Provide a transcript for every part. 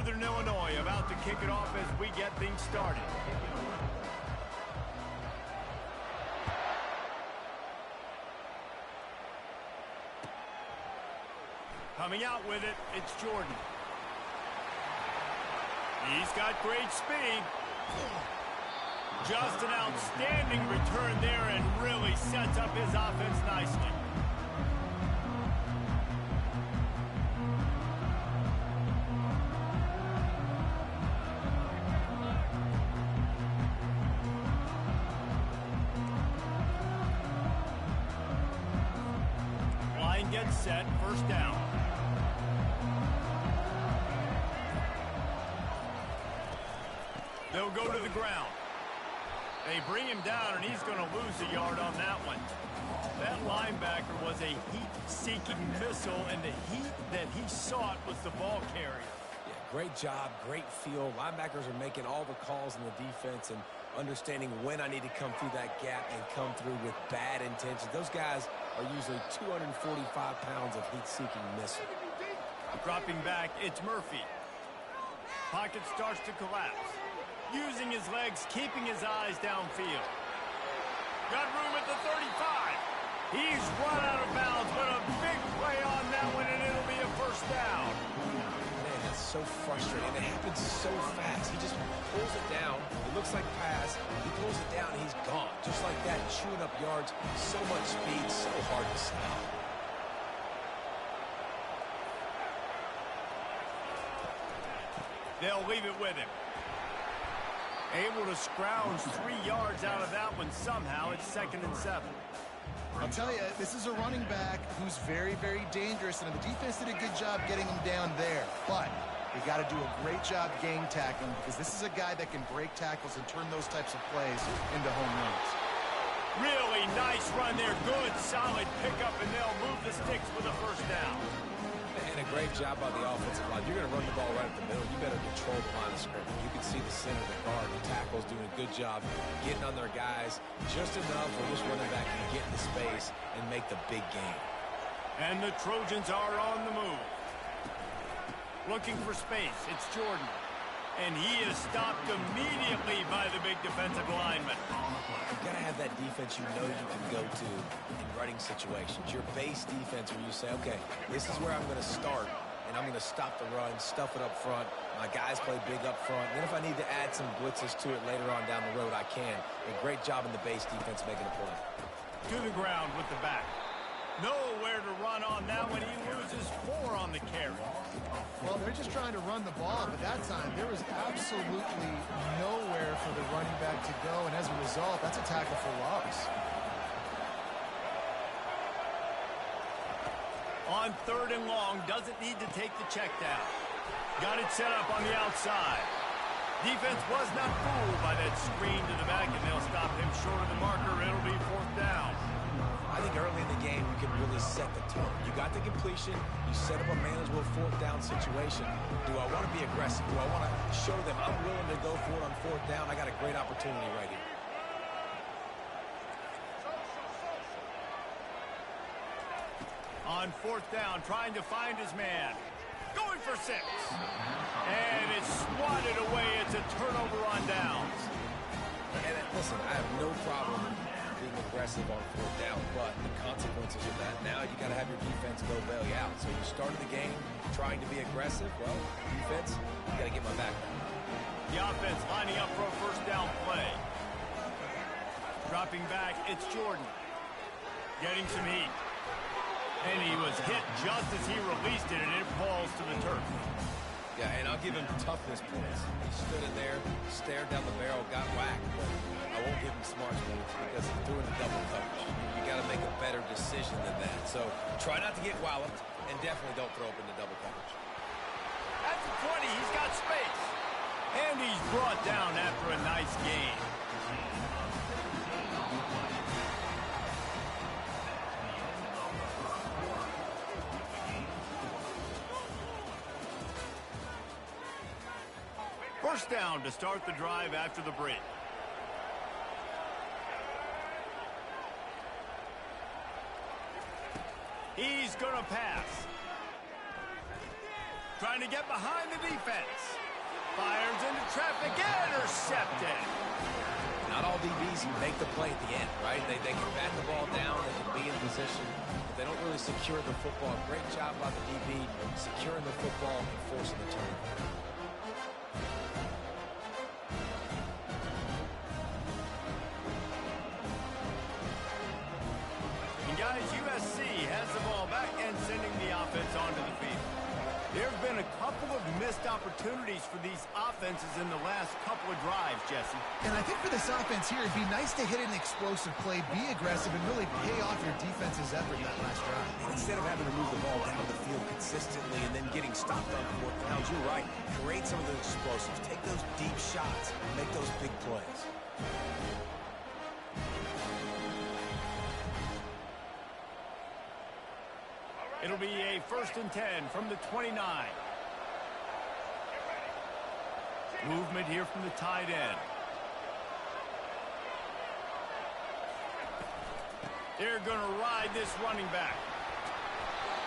Northern Illinois about to kick it off as we get things started. Coming out with it, it's Jordan. He's got great speed. Just an outstanding return there and really sets up his offense nicely. Line gets set, first down. They'll go to the ground. They bring him down, and he's going to lose a yard on that one. That linebacker was a heat-seeking missile, and the heat that he sought was the ball carrier. Yeah, great job, great feel. Linebackers are making all the calls in the defense and understanding when I need to come through that gap and come through with bad intentions. Those guys are usually 245 pounds of heat-seeking missile. Dropping back, it's Murphy. Pocket starts to collapse. Using his legs, keeping his eyes downfield. Got room at the 35. He's run out of bounds, but a big play on that one, and it'll be a first down. Man, that's so frustrating. It happens so fast. He just pulls it down. It looks like pass. He pulls it down, and he's gone. Just like that, chewing up yards. So much speed, so hard to stop. They'll leave it with him. Able to scrounge 3 yards out of that one somehow. It's 2nd and 7. I'll tell you, this is a running back who's very, very dangerous, and the defense did a good job getting him down there. But they got to do a great job gang tackling, because this is a guy that can break tackles and turn those types of plays into home runs. Really nice run there. Good, solid pickup, and they'll move the sticks for the first down. And a great job by the offensive line. You're going to run the ball right up the middle. You better control the line of scrimmage. You can see the center of the guard. The tackle's doing a good job getting on their guys just enough where this running back can get into space and make the big game. And the Trojans are on the move. Looking for space. It's Jordan. And he is stopped immediately by the big defensive lineman. You've got to have that defense you know you can go to in running situations. Your base defense where you say, okay, this is where I'm going to start, and I'm going to stop the run, stuff it up front. My guys play big up front. Then if I need to add some blitzes to it later on down the road, I can. A great job in the base defense making a play. To the ground with the back. Nowhere to run on that one. He loses 4 on the carry. Well, they're just trying to run the ball, but that time there was absolutely nowhere for the running back to go, and as a result, that's a tackle for loss. On 3rd and long, doesn't need to take the check down. Got it set up on the outside. Defense was not fooled by that screen to the back, and they'll stop him short of the marker. It'll be 4th down. I think early in the game, you can really set the tone. You got the completion. You set up a manageable 4th down situation. Do I want to be aggressive? Do I want to show them I'm willing to go for it on 4th down? I got a great opportunity right here. On 4th down, trying to find his man. Going for 6. And it's swatted away. It's a turnover on downs. And listen, I have no problem being aggressive on 4th down, but the consequences of that, now you got to have your defense go bail you out. So you started the game trying to be aggressive. Well, defense, you got to get my back. The offense lining up for a first down play. Dropping back, it's Jordan. Getting some heat. And he was hit just as he released it, and it falls to the turf. Yeah, and I'll give him toughness points. He stood in there, stared down the barrel, got whacked, but I won't give him smarts points because he threw in the double coverage. You got to make a better decision than that. So try not to get walloped, and definitely don't throw up in the double coverage. At the 20, he's got space. And he's brought down after a nice gain. First down to start the drive after the break. He's going to pass. Trying to get behind the defense. Fires into traffic. Intercepted. Not all DBs can make the play at the end, right? They can bat the ball down, they can be in position, but they don't really secure the football. Great job by the DB securing the football and forcing the turnover. And guys, USC has the ball back and sending the offense onto the field. There have been a couple of missed opportunities for these offenses in the last couple of drives, Jesse. And I think for this offense here, it'd be nice to hit an explosive play, be aggressive, and really pay off your defense's effort that last drive. And instead of having to move the ball down the field consistently and then getting stopped on 4th downs, you're right. Create some of those explosives. Take those deep shots. Make those big plays. It'll be a 1st and 10 from the 29. Movement here from the tight end. They're going to ride this running back.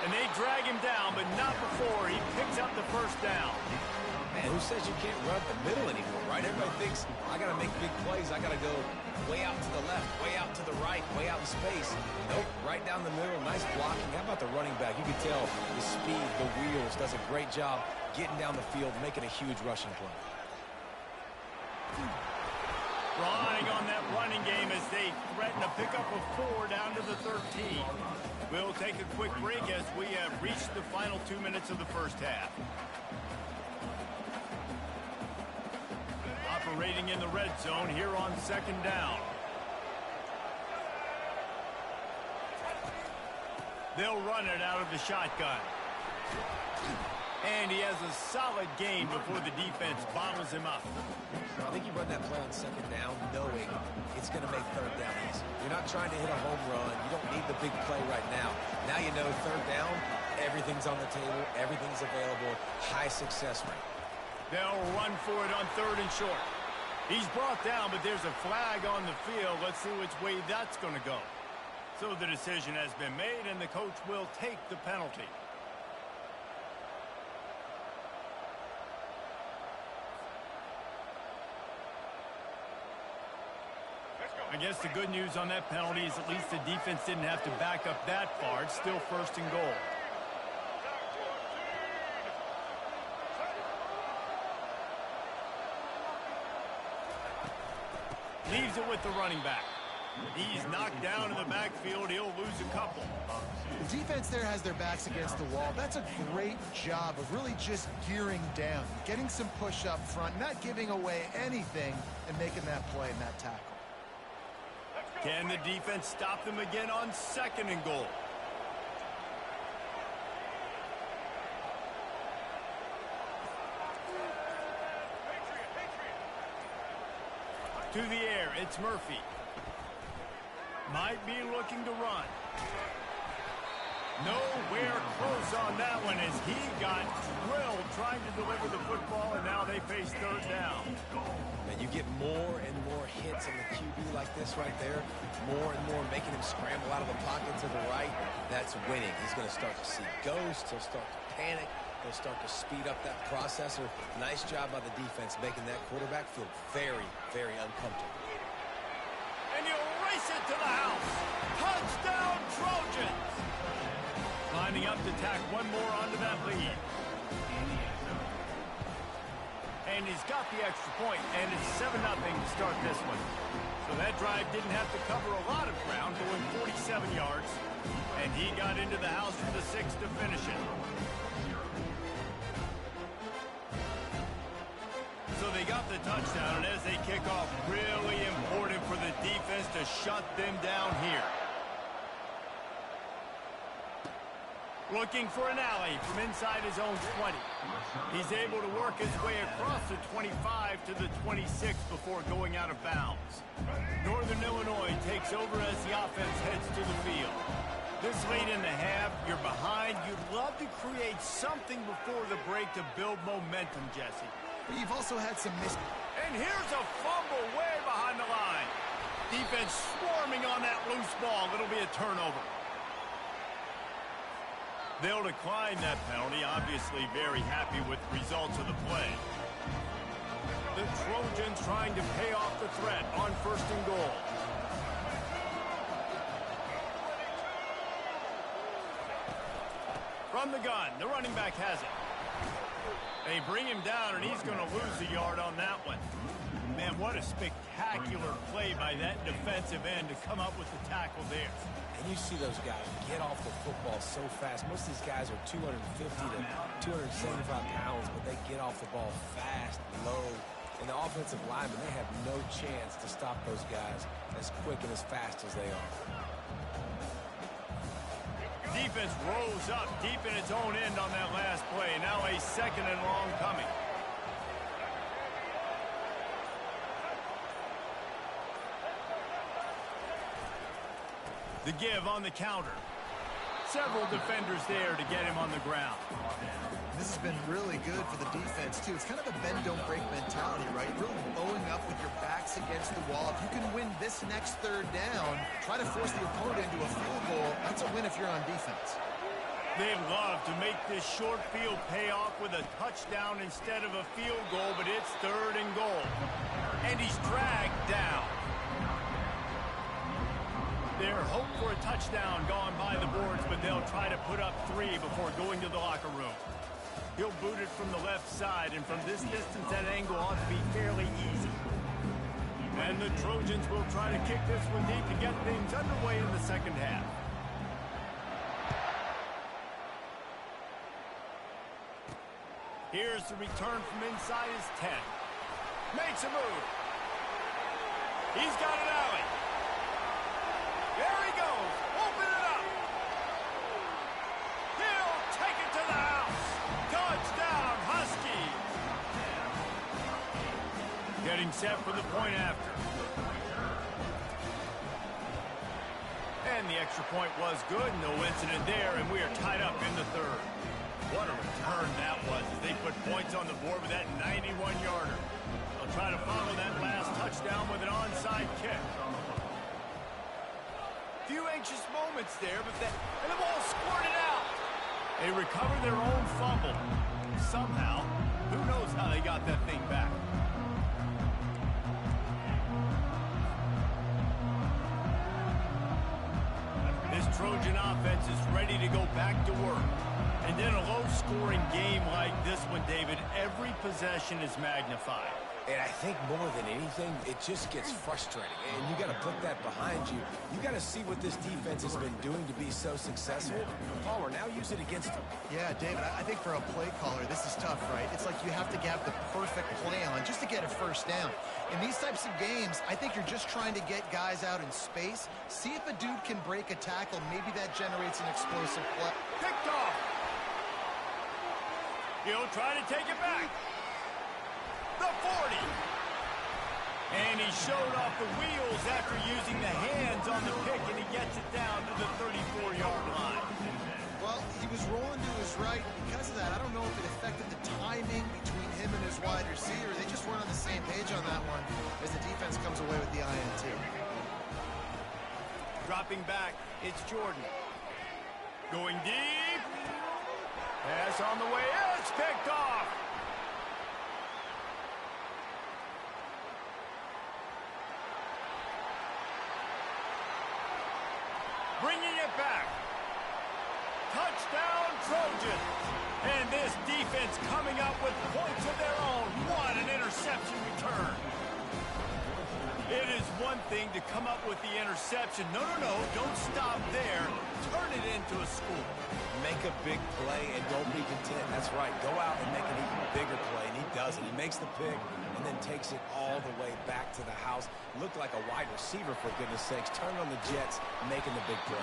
And they drag him down, but not before he picks up the 1st down. Man, who says you can't run the middle anymore, right? Everybody thinks, I got to make big plays. I got to go way out to the left, way out to the right, way out in space. Nope, right down the middle, nice blocking. How about the running back? You can tell the speed, the wheels, does a great job getting down the field, making a huge rushing play. Relying on that running game as they threaten a pickup of 4 down to the 13. We'll take a quick break as we have reached the final 2 minutes of the 1st half. Operating in the red zone here on 2nd down. They'll run it out of the shotgun. And he has a solid gain before the defense bottles him up. I think you run that play on 2nd down knowing it's going to make 3rd down easy. You're not trying to hit a home run. You don't need the big play right now. Now you know 3rd down, everything's on the table, everything's available, high success rate. They'll run for it on 3rd and short. He's brought down, but there's a flag on the field. Let's see which way that's going to go. So the decision has been made, and the coach will take the penalty. I guess the good news on that penalty is at least the defense didn't have to back up that far. It's still 1st and goal. Leaves it with the running back. He's knocked down in the backfield. He'll lose a couple. The defense there has their backs against the wall. That's a great job of really just gearing down, getting some push up front, not giving away anything, and making that play and that tackle. Can the defense stop them again on 2nd and goal? To the air, it's Murphy. Might be looking to run. Nowhere close on that one as he got drilled trying to deliver the football, and now they face 3rd down. And you get more and more hits on the QB like this right there, more and more making him scramble out of the pocket to the right. That's winning. He's going to start to see ghosts. He'll start to panic. He'll start to speed up that processor. Nice job by the defense making that quarterback feel very, very uncomfortable. And he'll race it to the house. Touchdown, Trojans! Lining up to tack one more onto that lead. And he's got the extra point, and it's 7-0 to start this one. So that drive didn't have to cover a lot of ground, going 47 yards. And he got into the house for the 6 to finish it. So they got the touchdown, and as they kick off, really important for the defense to shut them down here. Looking for an alley from inside his own 20. He's able to work his way across the 25 to the 26 before going out of bounds. Northern Illinois takes over as the offense heads to the field. This late in the half, you're behind. You'd love to create something before the break to build momentum, Jesse. But you've also had some missed. And here's a fumble way behind the line. Defense swarming on that loose ball. It'll be a turnover. They'll decline that penalty, obviously very happy with the results of the play. The Trojans trying to pay off the threat on 1st and goal. From the gun, the running back has it. They bring him down, and he's going to lose a yard on that one. Man, what a spectacular play by that defensive end to come up with the tackle there. And you see those guys get off the football so fast. Most of these guys are 250 to 275 pounds, but they get off the ball fast, low. And the offensive linemen, they have no chance to stop those guys as quick and as fast as they are. Defense rolls up deep in its own end on that last play. Now a 2nd and long coming. The give on the counter. Several defenders there to get him on the ground. This has been really good for the defense, too. It's kind of a bend-don't-break mentality, right? Really bowing up with your backs against the wall. If you can win this next 3rd down, try to force the opponent into a field goal. That's a win if you're on defense. They love to make this short field pay off with a touchdown instead of a field goal, but it's 3rd and goal. And he's dragged down. Their hope for a touchdown gone by the boards, but they'll try to put up 3 before going to the locker room. He'll boot it from the left side, and from this distance, that angle ought to be fairly easy. And the Trojans will try to kick this one deep to get things underway in the 2nd half. Here's the return from inside his 10. Makes a move. He's got an alley. There he goes. Open it up. He'll take it to the house. Touchdown, Huskies. Getting set for the point after. And the extra point was good. No incident there, and we are tied up in the 3rd. What a return that was as they put points on the board with that 91-yarder. They'll try to follow that last touchdown with an onside kick. Few anxious moments there, but and the ball squirted out. They recovered their own fumble. Somehow, who knows how they got that thing back. This Trojan offense is ready to go back to work. And in a low-scoring game like this one, David, every possession is magnified. And I think more than anything, it just gets frustrating. And you got to put that behind you. You got to see what this defense has been doing to be so successful. Palmer, now use it against them. Yeah, David, I think for a play caller, this is tough, right? It's like you have to have the perfect play on just to get a 1st down. In these types of games, I think you're just trying to get guys out in space. See if a dude can break a tackle. Maybe that generates an explosive play. Picked off. He'll try to take it back. The 40. And he showed off the wheels after using the hands on the pick, and he gets it down to the 34-yard line. Well, he was rolling to his right. Because of that, I don't know if it affected the timing between him and his wide receiver. They just weren't on the same page on that one as the defense comes away with the INT. Dropping back, it's Jordan. Going deep. Pass on the way. It's picked off. Bringing it back. Touchdown, Trojans. And this defense coming up with points of their own. What an interception return. It is one thing to come up with the interception. No, don't stop there. Turn it into a score. Make a big play and don't be content. That's right. Go out and make an even bigger play, and he does it. He makes the pick and then takes it all the way back to the house. Looked like a wide receiver, for goodness sakes. Turn on the Jets, making the big play.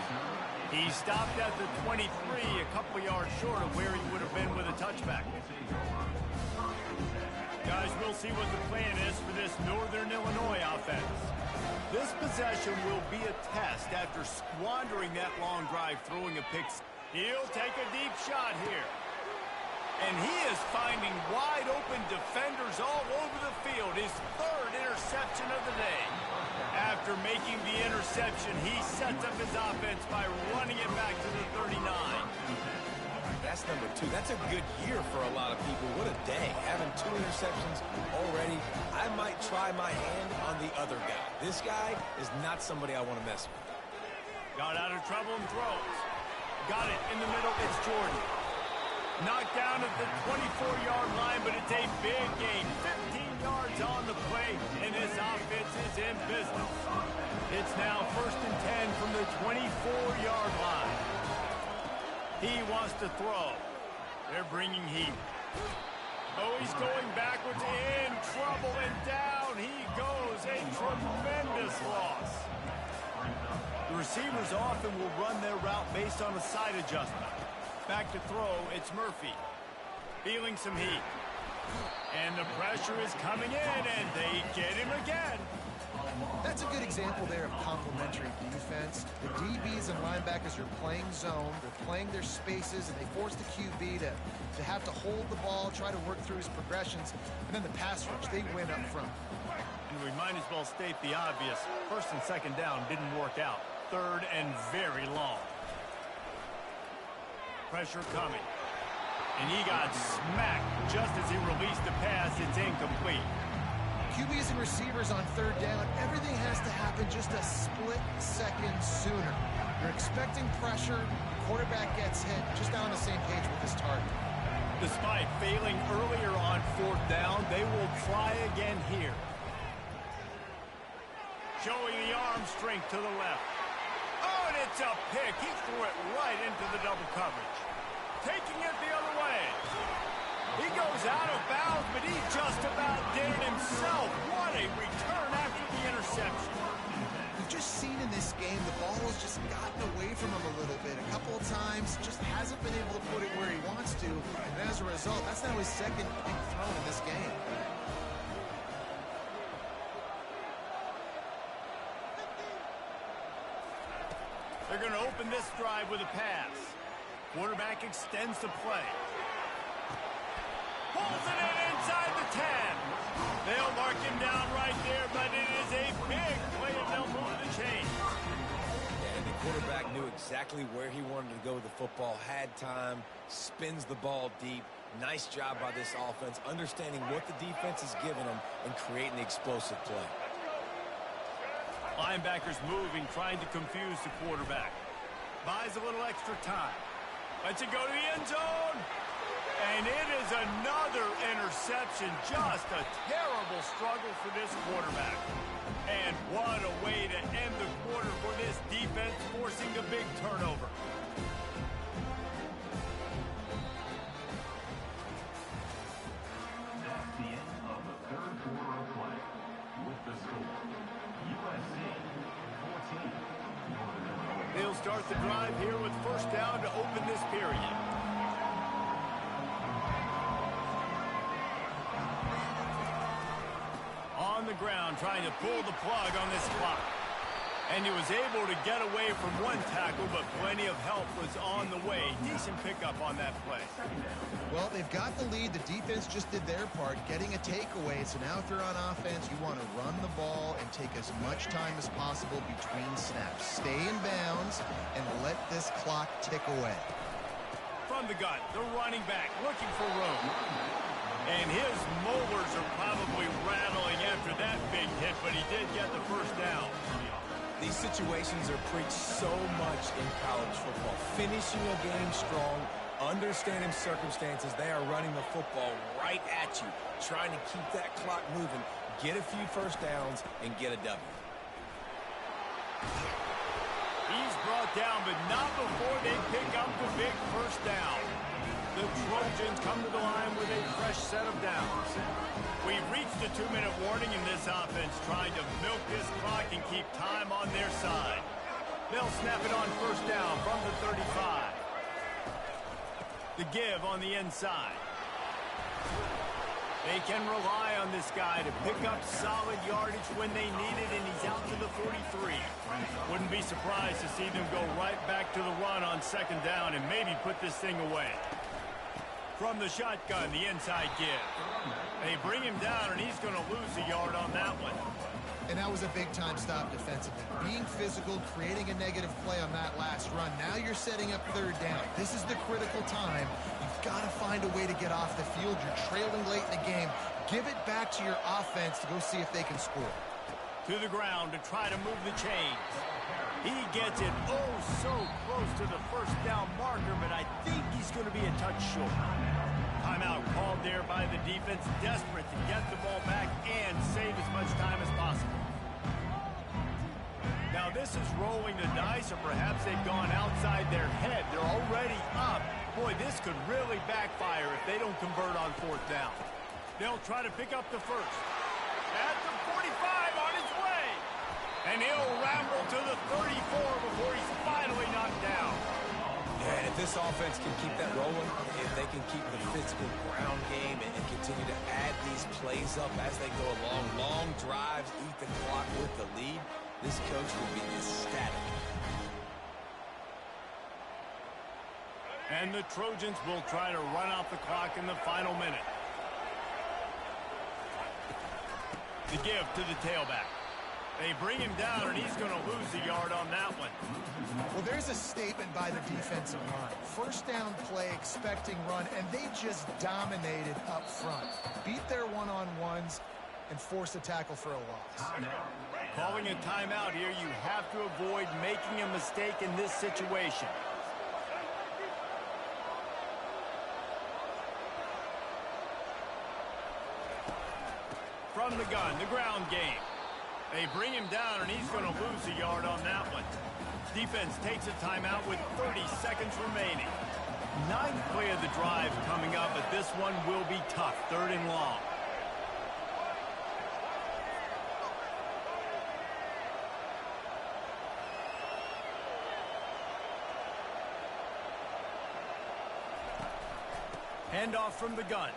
He stopped at the 23, a couple yards short of where he would have been with a touchback. Guys, we'll see what the plan is for this Northern Illinois offense. This possession will be a test after squandering that long drive, throwing a pick. He'll take a deep shot here. And he is finding wide-open defenders all over the field. His 3rd interception of the day. After making the interception, he sets up his offense by running it back to the 39. That's number 2. That's a good year for a lot of people. What a day. Having 2 interceptions already. I might try my hand on the other guy. This guy is not somebody I want to mess with. Got out of trouble and throws. Got it in the middle. It's Jordan. Knocked down at the 24-yard line, but it's a big gain. 15 yards on the play, and this offense is in business. It's now 1st and 10 from the 24-yard line. He wants to throw. They're bringing heat. Oh, he's going backwards, in trouble, and down he goes. A tremendous loss. The receivers often will run their route based on a side adjustment. Back to throw, it's Murphy. Feeling some heat. And the pressure is coming in, and they get him again. That's a good example there of complementary defense. The DBs and linebackers are playing zone, they're playing their spaces, and they force the QB to have to hold the ball, try to work through his progressions, and then the pass rush, they win up front. And we might as well state the obvious. 1st and 2nd down didn't work out. 3rd and very long. Pressure coming. And he got smacked just as he released the pass. It's incomplete. QBs and receivers on 3rd down, everything has to happen just a split second sooner. You're expecting pressure, quarterback gets hit, just not on the same page with his target. Despite failing earlier on 4th down, they will try again here. Showing the arm strength to the left. Oh, and it's a pick. He threw it right into the double coverage. Taking it the other way. He goes out of bounds, but he just about did it himself. What a return after the interception. We've just seen in this game the ball has just gotten away from him a little bit. A couple of times, just hasn't been able to put it where he wants to. And as a result, that's now his 2nd pick thrown in this game. They're going to open this drive with a pass. Quarterback extends the play. Pulls it in inside the 10. They'll mark him down right there, but it is a big play, and they'll move the chains. And the quarterback knew exactly where he wanted to go with the football, had time, spins the ball deep. Nice job by this offense, understanding what the defense is giving them and creating the explosive play. Linebackers moving, trying to confuse the quarterback. Buys a little extra time. Lets it go to the end zone. And it is another interception. Just a terrible struggle for this quarterback. And what a way to end the quarter for this defense, forcing a big turnover. That's the end of the 3rd quarter of play. With the score, USC 14. They'll start the drive here with 1st down to open this period. On the ground, trying to pull the plug on this clock. And he was able to get away from one tackle, but plenty of help was on the way. Decent pickup on that play. Well, they've got the lead. The defense just did their part, getting a takeaway. So now if you're on offense, you want to run the ball and take as much time as possible between snaps. Stay in bounds and let this clock tick away. From the gun, the running back looking for room. And his molars are probably rattling after that big hit, but he did get the 1st down. These situations are preached so much in college football. Finishing a game strong, understanding circumstances. They are running the football right at you, trying to keep that clock moving, get a few 1st downs, and get a W. He's brought down, but not before they pick up the big 1st down. The Trojans come to the line with a fresh set of downs. We've reached a 2-minute warning in this offense, trying to milk this clock and keep time on their side. They'll snap it on 1st down from the 35. The give on the inside. They can rely on this guy to pick up solid yardage when they need it, and he's out to the 43. Wouldn't be surprised to see them go right back to the run on 2nd down and maybe put this thing away. From the shotgun, the inside give. They bring him down, and he's going to lose a yard on that one. And that was a big-time stop defensively. Being physical, creating a negative play on that last run. Now you're setting up third down. This is the critical time. You've got to find a way to get off the field. You're trailing late in the game. Give it back to your offense to go see if they can score. To the ground to try to move the chains. He gets it oh so close to the first down marker, but I think he's going to be a touch short. Timeout called there by the defense, desperate to get the ball back and save as much time as possible. Now this is rolling the dice, or perhaps they've gone outside their head. They're already up. Boy, this could really backfire if they don't convert on fourth down. They'll try to pick up the first. At the 45 on his way. And he'll ramble to the 34 before he's finally knocked down. Yeah, and if this offense can keep that rolling, if they can keep the physical ground game and continue to add these plays up as they go along, long drives, eat the clock with the lead, this coach will be ecstatic. And the Trojans will try to run out the clock in the final minute. The give to the tailback. They bring him down, and he's going to lose a yard on that one. Well, there's a statement by the defensive line. First down play, expecting run, and they just dominated up front. Beat their one-on-ones and force a tackle for a loss. Calling a timeout here, you have to avoid making a mistake in this situation. From the gun, the ground game. They bring him down, and he's going to lose a yard on that one. Defense takes a timeout with 30 seconds remaining. Ninth play of the drive coming up, but this one will be tough. Third and long. Handoff from the gun.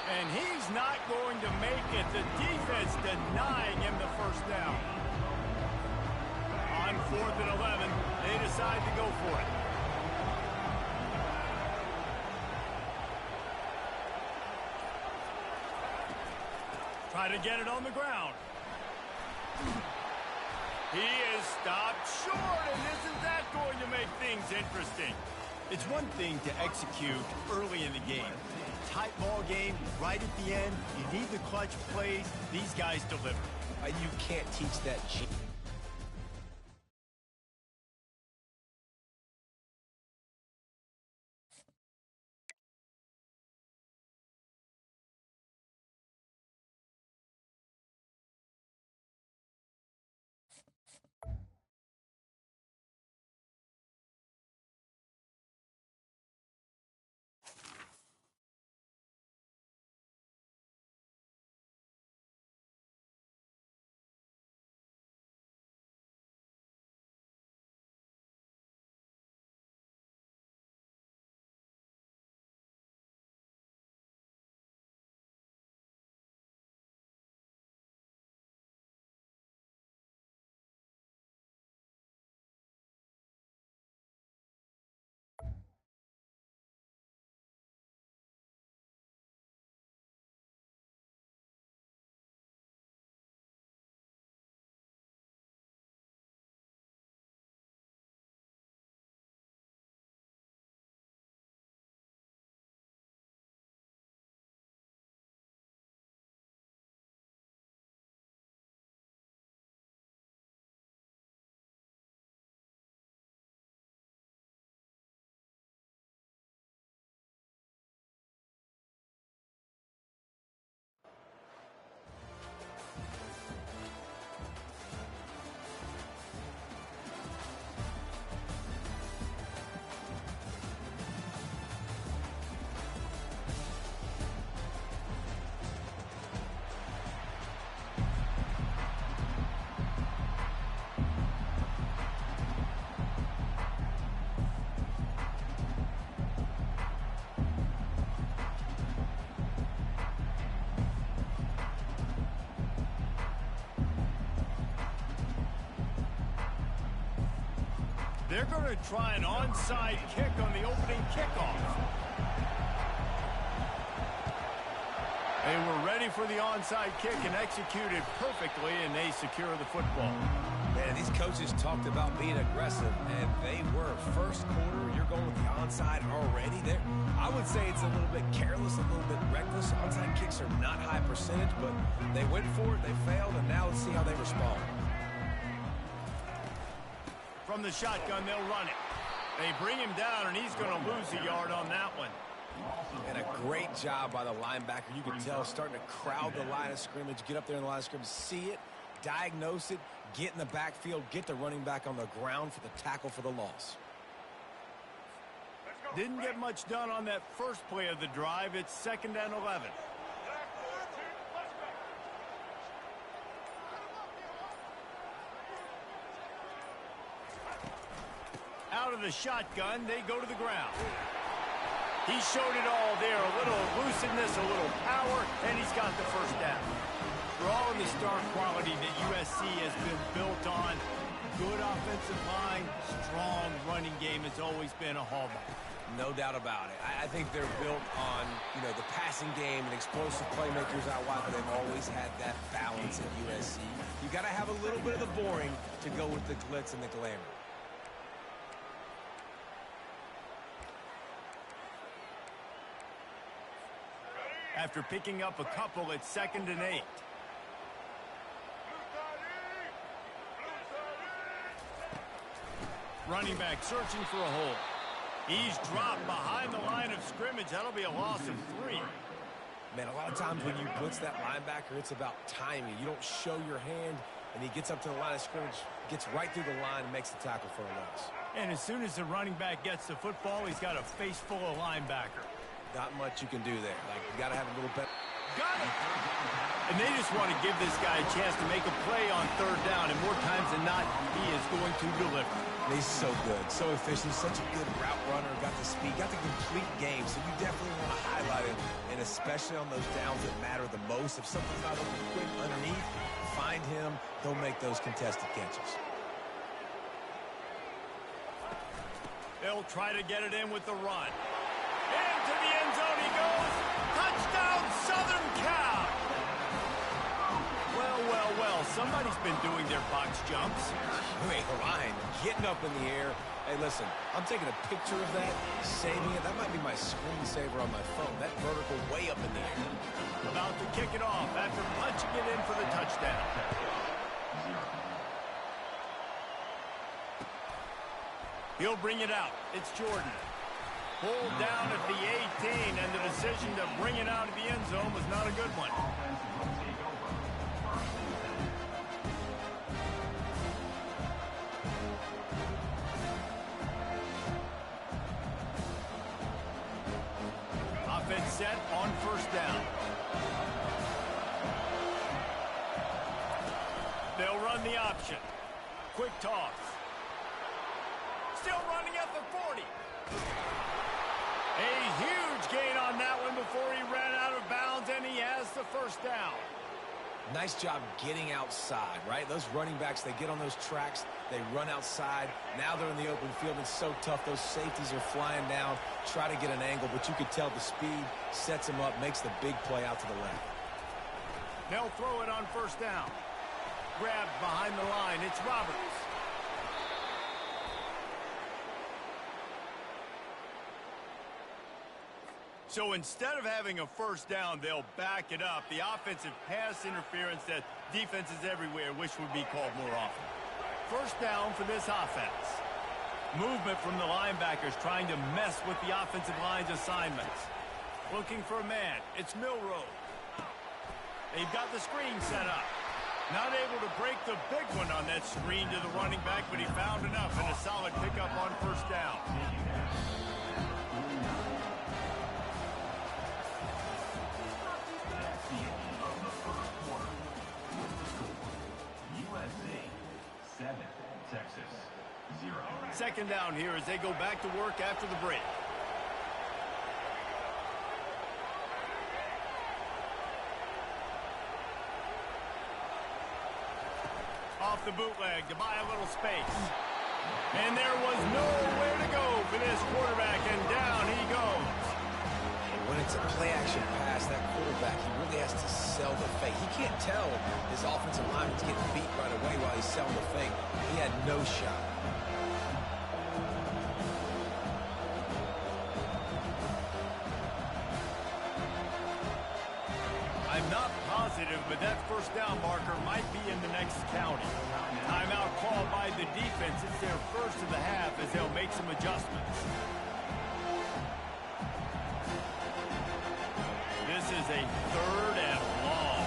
And he's not going to make it. The defense denying him the first down. On 4th and 11, they decide to go for it. Try to get it on the ground. He is stopped short, and isn't that going to make things interesting? It's one thing to execute early in the game. Tight ball game, right at the end. You need the clutch plays. These guys deliver. You can't teach that gene. They're going to try an onside kick on the opening kickoff. They were ready for the onside kick and executed perfectly, and they secure the football. Man, these coaches talked about being aggressive, and they were. First quarter, you're going with the onside already there. I would say it's a little bit careless, a little bit reckless. Onside kicks are not high percentage, but they went for it, they failed, and now let's see how they respond. From the shotgun, they'll run it. They bring him down, and he's going to lose a yard on that one. And a great job by the linebacker. You can tell starting to crowd the line of scrimmage, get up there in the line of scrimmage, see it, diagnose it, get in the backfield, get the running back on the ground for the tackle for the loss. Didn't get much done on that first play of the drive. It's 2nd and 11. Out of the shotgun, they go to the ground. He showed it all there, a little elusiveness, a little power, and he's got the first down. For all of the star quality that USC has been built on, good offensive line, strong running game has always been a hallmark. No doubt about it. I think they're built on, the passing game and explosive playmakers out wide, but they've always had that balance at USC. You got to have a little bit of the boring to go with the glitz and the glamour. After picking up a couple, it's 2nd and 8. Running back searching for a hole. He's dropped behind the line of scrimmage. That'll be a loss of 3. Man, a lot of times when you blitz that linebacker, it's about timing. You don't show your hand, and he gets up to the line of scrimmage, gets right through the line, and makes the tackle for a loss. And as soon as the running back gets the football, he's got a face full of linebacker. Not much you can do there. You got to have a little bit. Got it! And they just want to give this guy a chance to make a play on 3rd down, and more times than not, he is going to deliver. He's so good, so efficient, such a good route runner, got the speed, got the complete game, so you definitely want to highlight him, and especially on those downs that matter the most. If something's not open quick underneath, find him, he'll make those contested catches. They'll try to get it in with the run. Into the end zone he goes. Touchdown, Southern Cal. Well, somebody's been doing their box jumps. Wait, Ryan, getting up in the air. Hey, listen, I'm taking a picture of that, saving it. That might be my screensaver on my phone. That vertical way up in the air. About to kick it off after punching it in for the touchdown. He'll bring it out. It's Jordan. Pulled down at the 18, and the decision to bring it out of the end zone was not a good one. Offense set on 1st down. They'll run the option. Quick toss. Still running at the 40. A huge gain on that one before he ran out of bounds, and he has the 1st down. Nice job getting outside, right? Those running backs, they get on those tracks, they run outside. Now they're in the open field. It's so tough. Those safeties are flying down, try to get an angle, but you can tell the speed sets him up, makes the big play out to the left. They'll throw it on 1st down. Grabbed behind the line. It's Roberts. So instead of having a 1st down, they'll back it up. The offensive pass interference that defenses everywhere wish would be called more often. 1st down for this offense. Movement from the linebackers trying to mess with the offensive line's assignments. Looking for a man. It's Milroe. They've got the screen set up. Not able to break the big one on that screen to the running back, but he found enough and a solid pickup on 1st down. Texas, 0. 2nd down here as they go back to work after the break. Off the bootleg to buy a little space. And there was nowhere to go for this quarterback, and down he goes. When it's a play-action pass, that quarterback, he really has to sell the fake. He can't tell his offensive lineman's getting beat right away while he's selling the fake. He had no shot. I'm not positive, but that first down marker might be in the next county. Timeout called by the defense. It's their first of the half as they'll make some adjustments. This is a 3rd and long.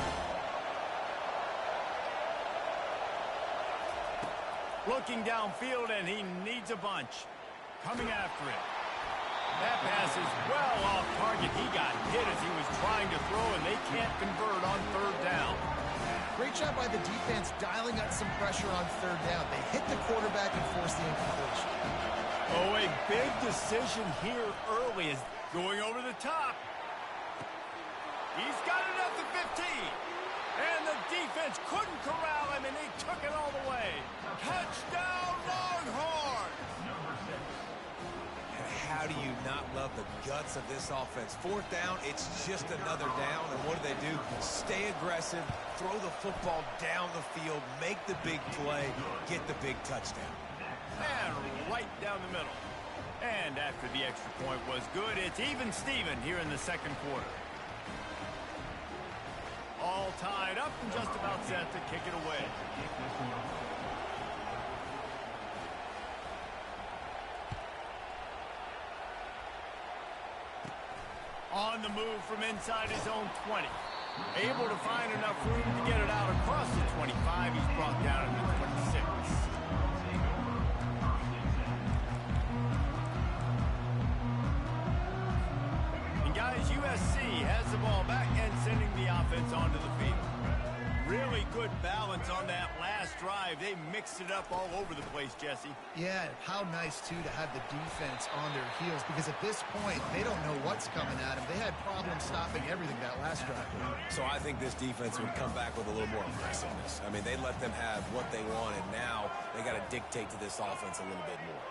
Looking downfield, and he needs a bunch. Coming after it. That pass is well off target. He got hit as he was trying to throw, and they can't convert on 3rd down. Great job by the defense dialing up some pressure on 3rd down. They hit the quarterback and forced the incompletion. Oh, a big decision here early is going over the top. He's got it at the 15. And the defense couldn't corral him, and they took it all the way. Touchdown, Longhorns! How do you not love the guts of this offense? 4th down, it's just another down, and what do? Stay aggressive, throw the football down the field, make the big play, get the big touchdown. And right down the middle. And after the extra point was good, it's even Steven here in the 2nd quarter. All tied up and just about set to kick it away. On the move from inside his own 20. Able to find enough room to get it out across the 25. He's brought down to the 26. And guys, USC has the ball back and sending the offense onto the field. Really good balance on that last drive. They mixed it up all over the place, Jesse. Yeah, how nice, too, to have the defense on their heels, because at this point, they don't know what's coming at them. They had problems stopping everything that last drive. So I think this defense would come back with a little more aggressiveness. I mean, they let them have what they want, and now they got to dictate to this offense a little bit more.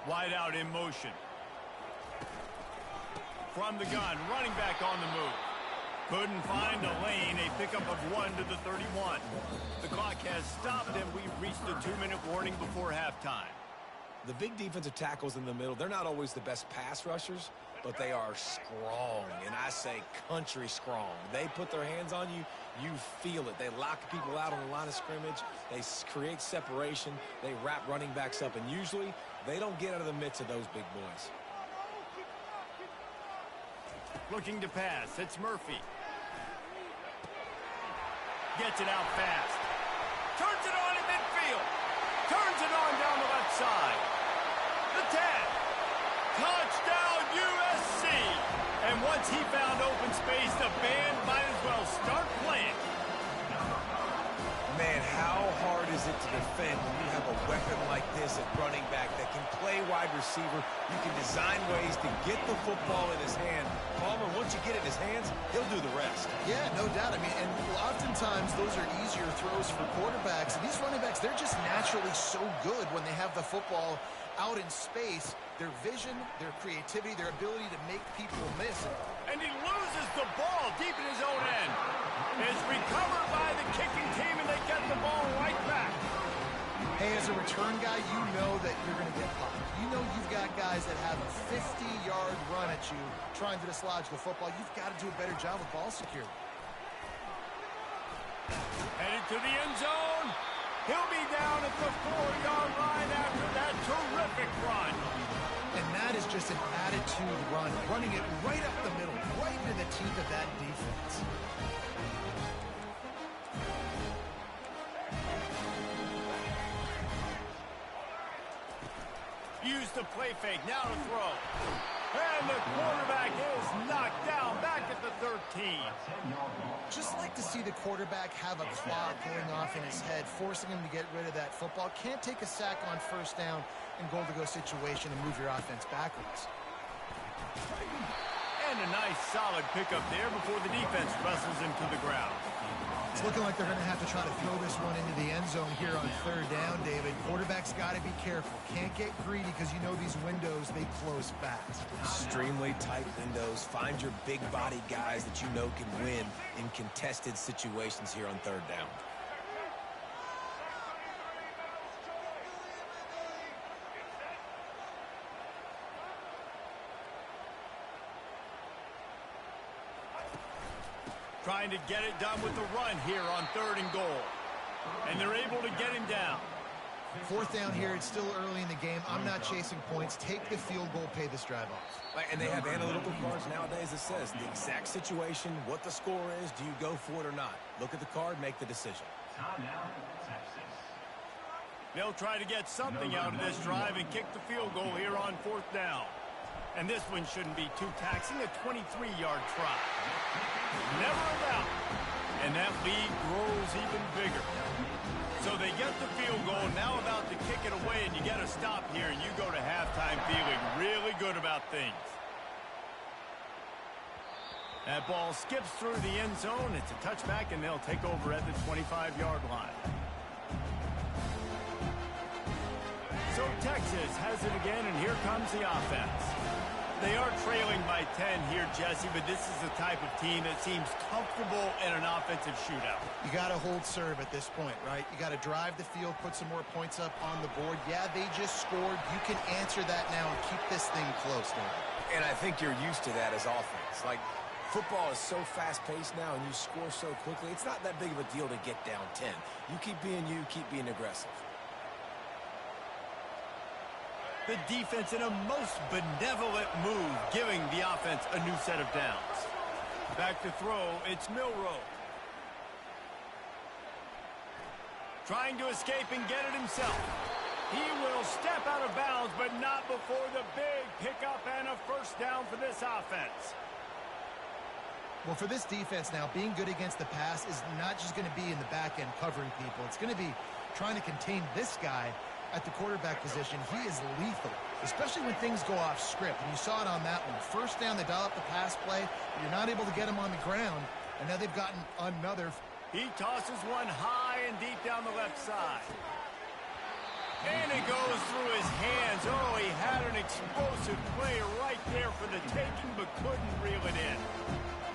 Wide out in motion. From the gun, running back on the move. Couldn't find a lane, a pickup of 1 to the 31. The clock has stopped, and we've reached the 2-minute warning before halftime. The big defensive tackles in the middle, they're not always the best pass rushers, but they are strong, and I say country strong. They put their hands on you, you feel it. They lock people out on the line of scrimmage. They create separation. They wrap running backs up, and usually they don't get out of the midst of those big boys. Looking to pass. It's Murphy. Gets it out fast. Turns it on in midfield. Turns it on down the left side. The 10. Touchdown, USC. And once he found open space, the band might as well start playing. Man, how hard is it to defend when you have a weapon like this at running back that can play wide receiver? You can design ways to get the football in his hand. Palmer, once you get it in his hands, he'll do the rest. Yeah, no doubt. I mean, and oftentimes those are easier throws for quarterbacks. And these running backs, they're just naturally so good when they have the football out in space. Their vision, their creativity, their ability to make people miss. And he loses the ball deep in his own end. It's recovered by the kicking team, and they get the ball right back. Hey, as a return guy, you know that you're going to get popped. You know you've got guys that have a 50-yard run at you trying to dislodge the football. You've got to do a better job with ball security. Headed to the end zone. He'll be down at the 4-yard line after that terrific run. And that is just an attitude run, running it right up the middle, right into the teeth of that defense. Use the play fake, now to throw. And the quarterback is knocked down back at the 13. Just like to see the quarterback have a clock going off in his head, forcing him to get rid of that football. Can't take a sack on first down and goal-to-go situation and move your offense backwards. And a nice solid pickup there before the defense wrestles him to the ground. It's looking like they're going to have to try to throw this one into the end zone here on third down, David. Quarterback's got to be careful. Can't get greedy because you know these windows, they close fast. Extremely tight windows. Find your big body guys that you know can win in contested situations here on third down. Trying to get it done with the run here on 3rd and goal. And they're able to get him down. 4th down here, it's still early in the game. I'm not chasing points. Take the field goal, pay this drive off. And they have analytical cards nowadays that says the exact situation, what the score is, do you go for it or not? Look at the card, make the decision. Timeout, Texas. They'll try to get something out of this drive and kick the field goal here on 4th down. And this one shouldn't be too taxing, a 23-yard try. Never a doubt. And that lead grows even bigger. So they get the field goal, now about to kick it away, and you get a stop here, and you go to halftime feeling really good about things. That ball skips through the end zone. It's a touchback, and they'll take over at the 25-yard line. So Texas has it again, and here comes the offense. They are trailing by 10 here, Jesse, but this is the type of team that seems comfortable in an offensive shootout. You got to hold serve at this point, right? You got to drive the field, put some more points up on the board. Yeah, they just scored. You can answer that now and keep this thing close now. And I think you're used to that as offense. Like, football is so fast-paced now, and you score so quickly, it's not that big of a deal to get down 10. You keep being aggressive. The defense in a most benevolent move, giving the offense a new set of downs. Back to throw, it's Milroe. Trying to escape and get it himself. He will step out of bounds, but not before the big pickup and a 1st down for this offense. Well, for this defense now, being good against the pass is not just going to be in the back end covering people. It's going to be trying to contain this guy at the quarterback position. He is lethal, especially when things go off script. And you saw it on that one. 1st down, they dial up the pass play. You're not able to get him on the ground, and now they've gotten another. He tosses one high and deep down the left side. And it goes through his hands. Oh, he had an explosive play right there for the taking, but couldn't reel it in.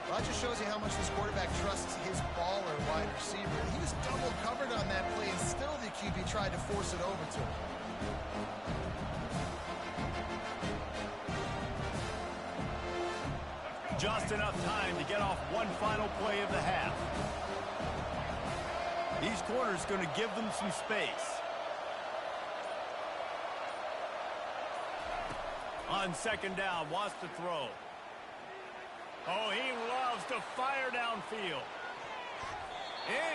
Well, that just shows you how much this quarterback trusts his baller wide receiver. He was double covered on that play, and still the QB tried to force it over to him. Just enough time to get off one final play of the half. These corners going to give them some space. On 2nd down, wants to throw. Oh, he loves to fire downfield.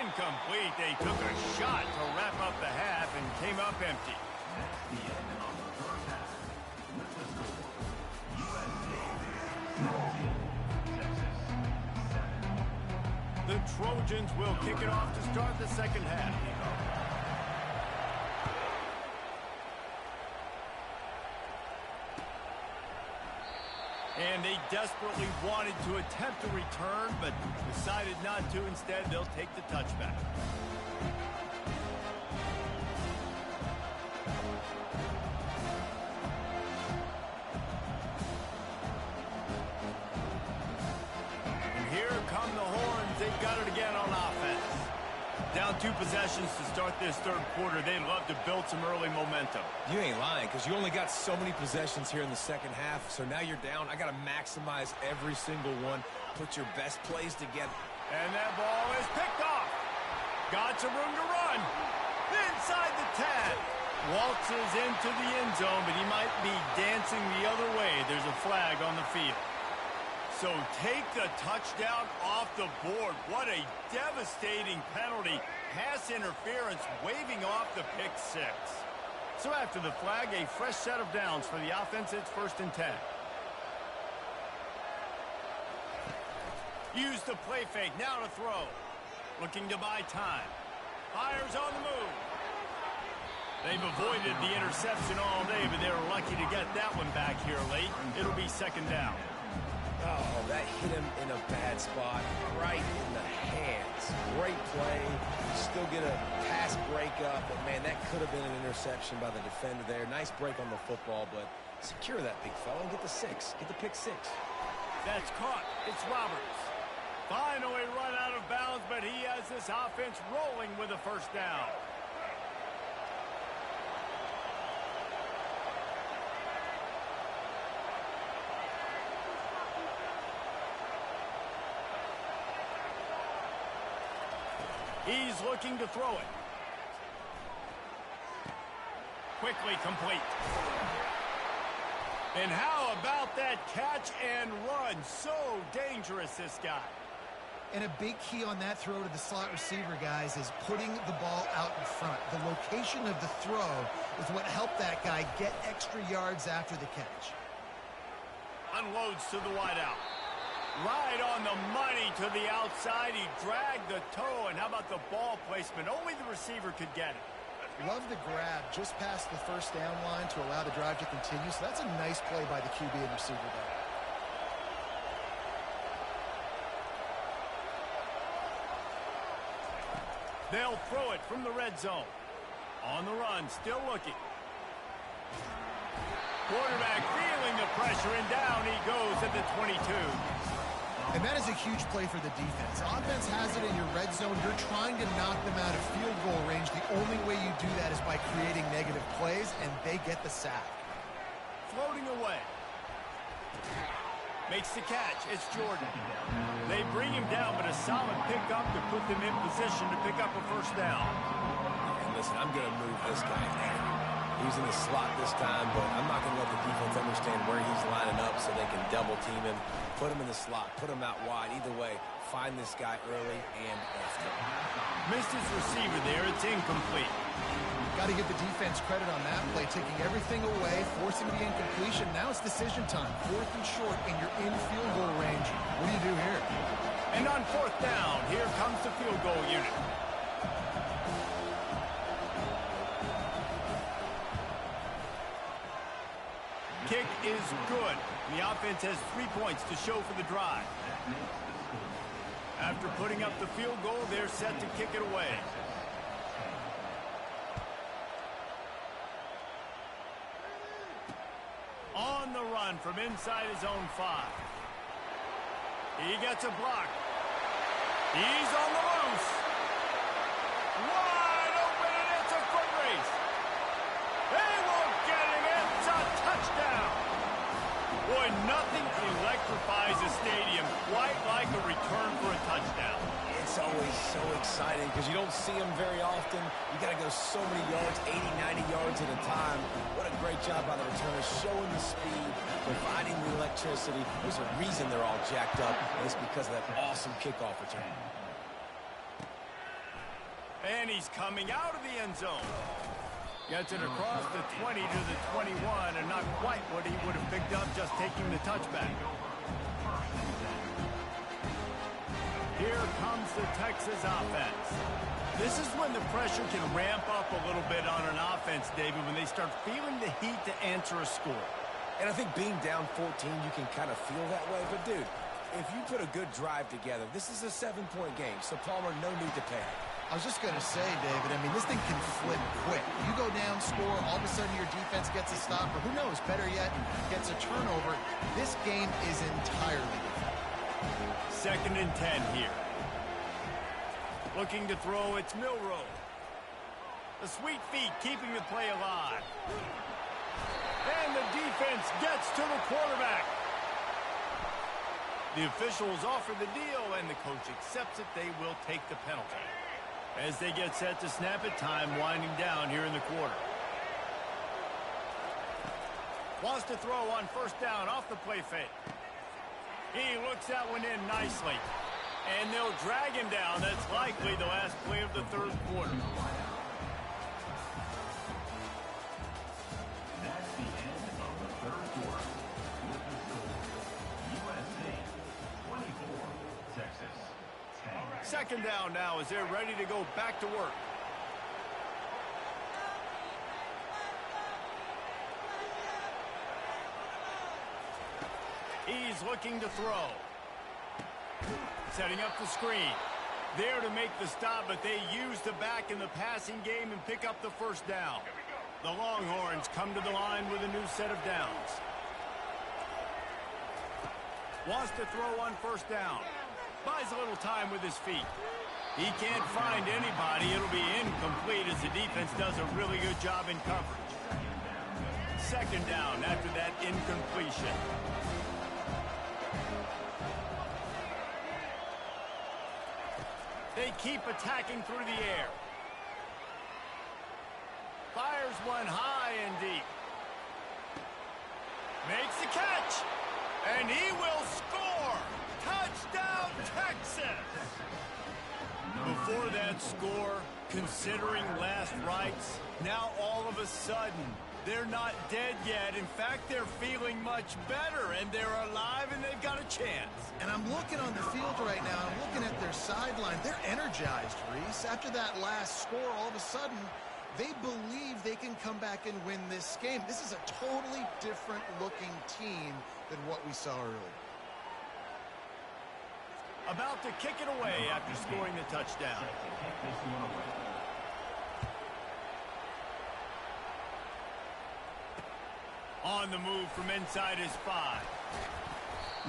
Incomplete. They took a shot to wrap up the half and came up empty. That's the end of the 1st half. With the score, USA 13, Texas 7. The Trojans will kick it off to start the 2nd half. And they desperately wanted to attempt a return, but decided not to. Instead, they'll take the touchback. And here come the horns. They've got it again on offense. Down 2 possessions to start this 3rd quarter. They'd love to build some early momentum. You ain't lying, because you only got so many possessions here in the 2nd half, so now you're down. I got to maximize every single one. Put your best plays together. And that ball is picked off. Got some room to run. Inside the 10. Waltzes into the end zone, but he might be dancing the other way. There's a flag on the field. So take the touchdown off the board. What a devastating penalty. Pass interference, waving off the pick 6. So after the flag, a fresh set of downs for the offense. It's 1st and 10. Use the play fake, now to throw. Looking to buy time. Fires on the move. They've avoided the interception all day, but they were lucky to get that one back here late. It'll be 2nd down. Oh, that hit him in a bad spot, right in the hands. great play. You still get a pass breakup, but, man, that could have been an interception by the defender there. Nice break on the football, but secure that big fella and get the 6. Get the pick 6. That's caught. It's Roberts. Finally run out of bounds, but he has this offense rolling with a first down. He's looking to throw it. Quickly complete. And how about that catch and run? So dangerous, this guy. And a big key on that throw to the slot receiver, guys, is putting the ball out in front. The location of the throw is what helped that guy get extra yards after the catch. Unloads to the wideout. Right on the money to the outside. He dragged the toe, and how about the ball placement? Only the receiver could get it. Love the grab just past the first down line to allow the drive to continue. So that's a nice play by the QB and receiver there. They'll throw it from the red zone. On the run, still looking. Quarterback feeling the pressure, and down he goes at the 22. And that is a huge play for the defense. Offense has it in your red zone. You're trying to knock them out of field goal range. The only way you do that is by creating negative plays, and they get the sack. Floating away. Makes the catch. It's Jordan. They bring him down, but a solid pickup to put them in position to pick up a first down. And listen, I'm going to move this guy down. He's in the slot this time, but I'm not going to let the defense understand where he's lining up so they can double team him. Put him in the slot. Put him out wide. Either way, find this guy early and often. Missed his receiver there. It's incomplete. Got to give the defense credit on that play, taking everything away, forcing the incompletion. Now it's decision time. 4th and short, and you're in field goal range. What do you do here? And on 4th down, here comes the field goal unit. Kick is good. The offense has 3 points to show for the drive. After putting up the field goal, they're set to kick it away. On the run from inside his own 5. He gets a block. He's on the loose. Wide open, and it's a foot race. They won't get him. It's a touchdown. Boy, nothing electrifies a stadium quite like a return for a touchdown. It's always so exciting because you don't see them very often. You got to go so many yards, 80, 90 yards at a time. What a great job by the returners, showing the speed, providing the electricity. There's a reason they're all jacked up, and it's because of that awesome kickoff return. And he's coming out of the end zone. Gets it across the 20 to the 21, and not quite what he would have picked up just taking the touchback. Here comes the Texas offense. This is when the pressure can ramp up a little bit on an offense, David, when they start feeling the heat to answer a score. And I think being down 14, you can kind of feel that way. But, dude, if you put a good drive together, this is a 7-point game. So, Palmer, no need to panic. I was just going to say, David, I mean, this thing can flip quick. You go down, score, all of a sudden your defense gets a stop, or who knows, better yet, gets a turnover. This game is entirely different. 2nd and 10 here. Looking to throw, it's Milroe. The sweet feet keeping the play alive. And the defense gets to the quarterback. The officials offer the deal, and the coach accepts it. They will take the penalty. As they get set to snap it, time winding down here in the quarter. Wants to throw on 1st down off the play fake. He looks that one in nicely. And they'll drag him down. That's likely the last play of the 3rd quarter. That's the end of the 3rd quarter. With the score, USA 24, Texas 10. 2nd down now as they're ready to go back to work. He's looking to throw. Setting up the screen. There to make the stop, but they use the back in the passing game and pick up the first down. The Longhorns come to the line with a new set of downs. Wants to throw on first down. Buys a little time with his feet. He can't find anybody. It'll be incomplete as the defense does a really good job in coverage. Second down after that incompletion. They keep attacking through the air. Fires one high and deep. Makes the catch. And he will score. Touchdown, Texas. Before that score, considering last rites, now all of a sudden, they're not dead yet. In fact, they're feeling much better, and they're alive, and they've got a chance. And I'm looking on the field right now. I'm looking at their sideline. They're energized, Reese. After that last score, all of a sudden, they believe they can come back and win this game. This is a totally different-looking team than what we saw earlier. About to kick it away after scoring the touchdown. On the move from inside his 5.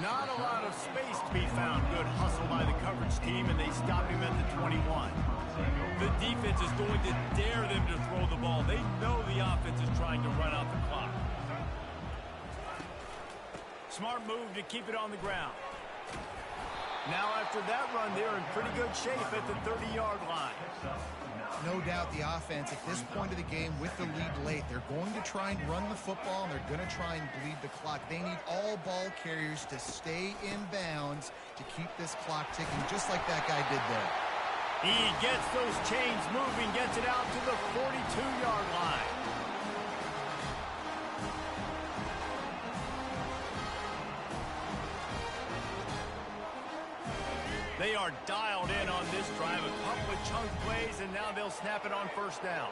Not a lot of space to be found. Good hustle by the coverage team, and they stop him at the 21. The defense is going to dare them to throw the ball. They know the offense is trying to run out the clock. Smart move to keep it on the ground. Now after that run, they're in pretty good shape at the 30-yard line. No doubt the offense at this point of the game with the lead late, they're going to try and run the football, and they're going to try and bleed the clock. They need all ball carriers to stay in bounds to keep this clock ticking, just like that guy did there. He gets those chains moving, gets it out to the 42-yard line. They are dialed in on this drive. A couple of chunk plays, and now they'll snap it on first down.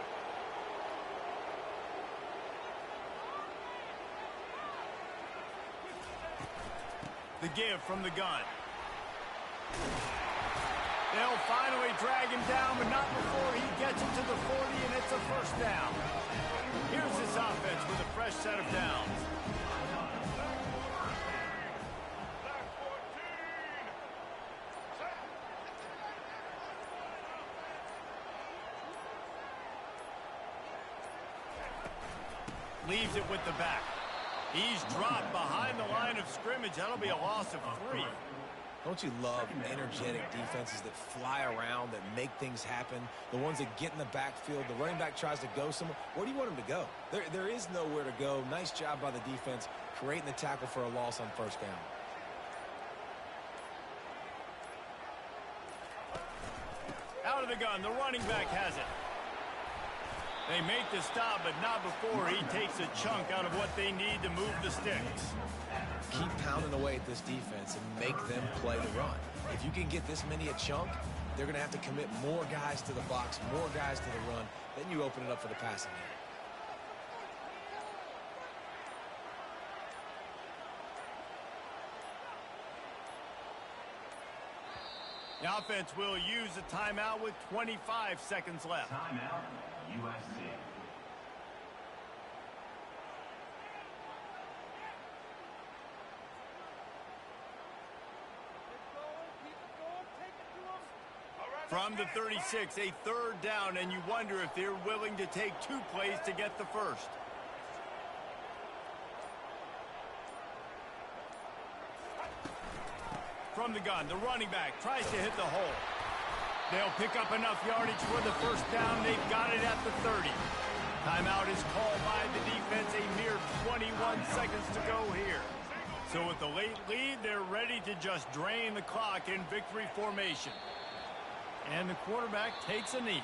The give from the gun. They'll finally drag him down, but not before he gets it to the 40, and it's a first down. Here's this offense with a fresh set of downs. Leaves it with the back. He's dropped behind the line of scrimmage. That'll be a loss of 3. Don't you love energetic defenses that fly around, that make things happen? The ones that get in the backfield, the running back tries to go somewhere. Where do you want him to go? There is nowhere to go. Nice job by the defense, creating the tackle for a loss on first down. Out of the gun, the running back has it. They make the stop, but not before he takes a chunk out of what they need to move the sticks. Keep pounding away at this defense and make them play the run. If you can get this many a chunk, they're going to have to commit more guys to the box, more guys to the run. Then you open it up for the passing game. The offense will use a timeout with 25 seconds left. Timeout, USC. From the 36, a third down, and you wonder if they're willing to take 2 plays to get the first. From the gun, the running back tries to hit the hole. They'll pick up enough yardage for the first down. They've got it at the 30. Timeout is called by the defense. A mere 21 seconds to go here. So with the late lead, they're ready to just drain the clock in victory formation. And the quarterback takes a knee.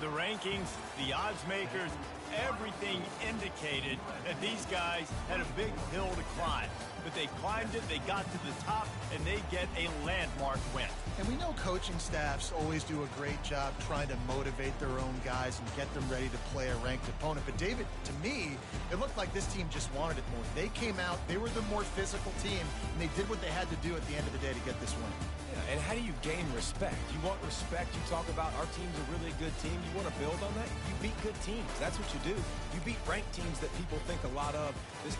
The rankings, the odds makers, everything indicated that these guys had a big hill to climb. But they climbed it, they got to the top, and they get a landmark win. And we know coaching staffs always do a great job trying to motivate their own guys and get them ready to play a ranked opponent. But David, to me, it looked like this team just wanted it more. They came out, they were the more physical team, and they did what they had to do at the end of the day to get this win. Yeah, and how do you gain respect? You want respect, you talk about our team's a really good team. You want to build on that? You beat good teams. That's what you do. You beat ranked teams that people think a lot of. This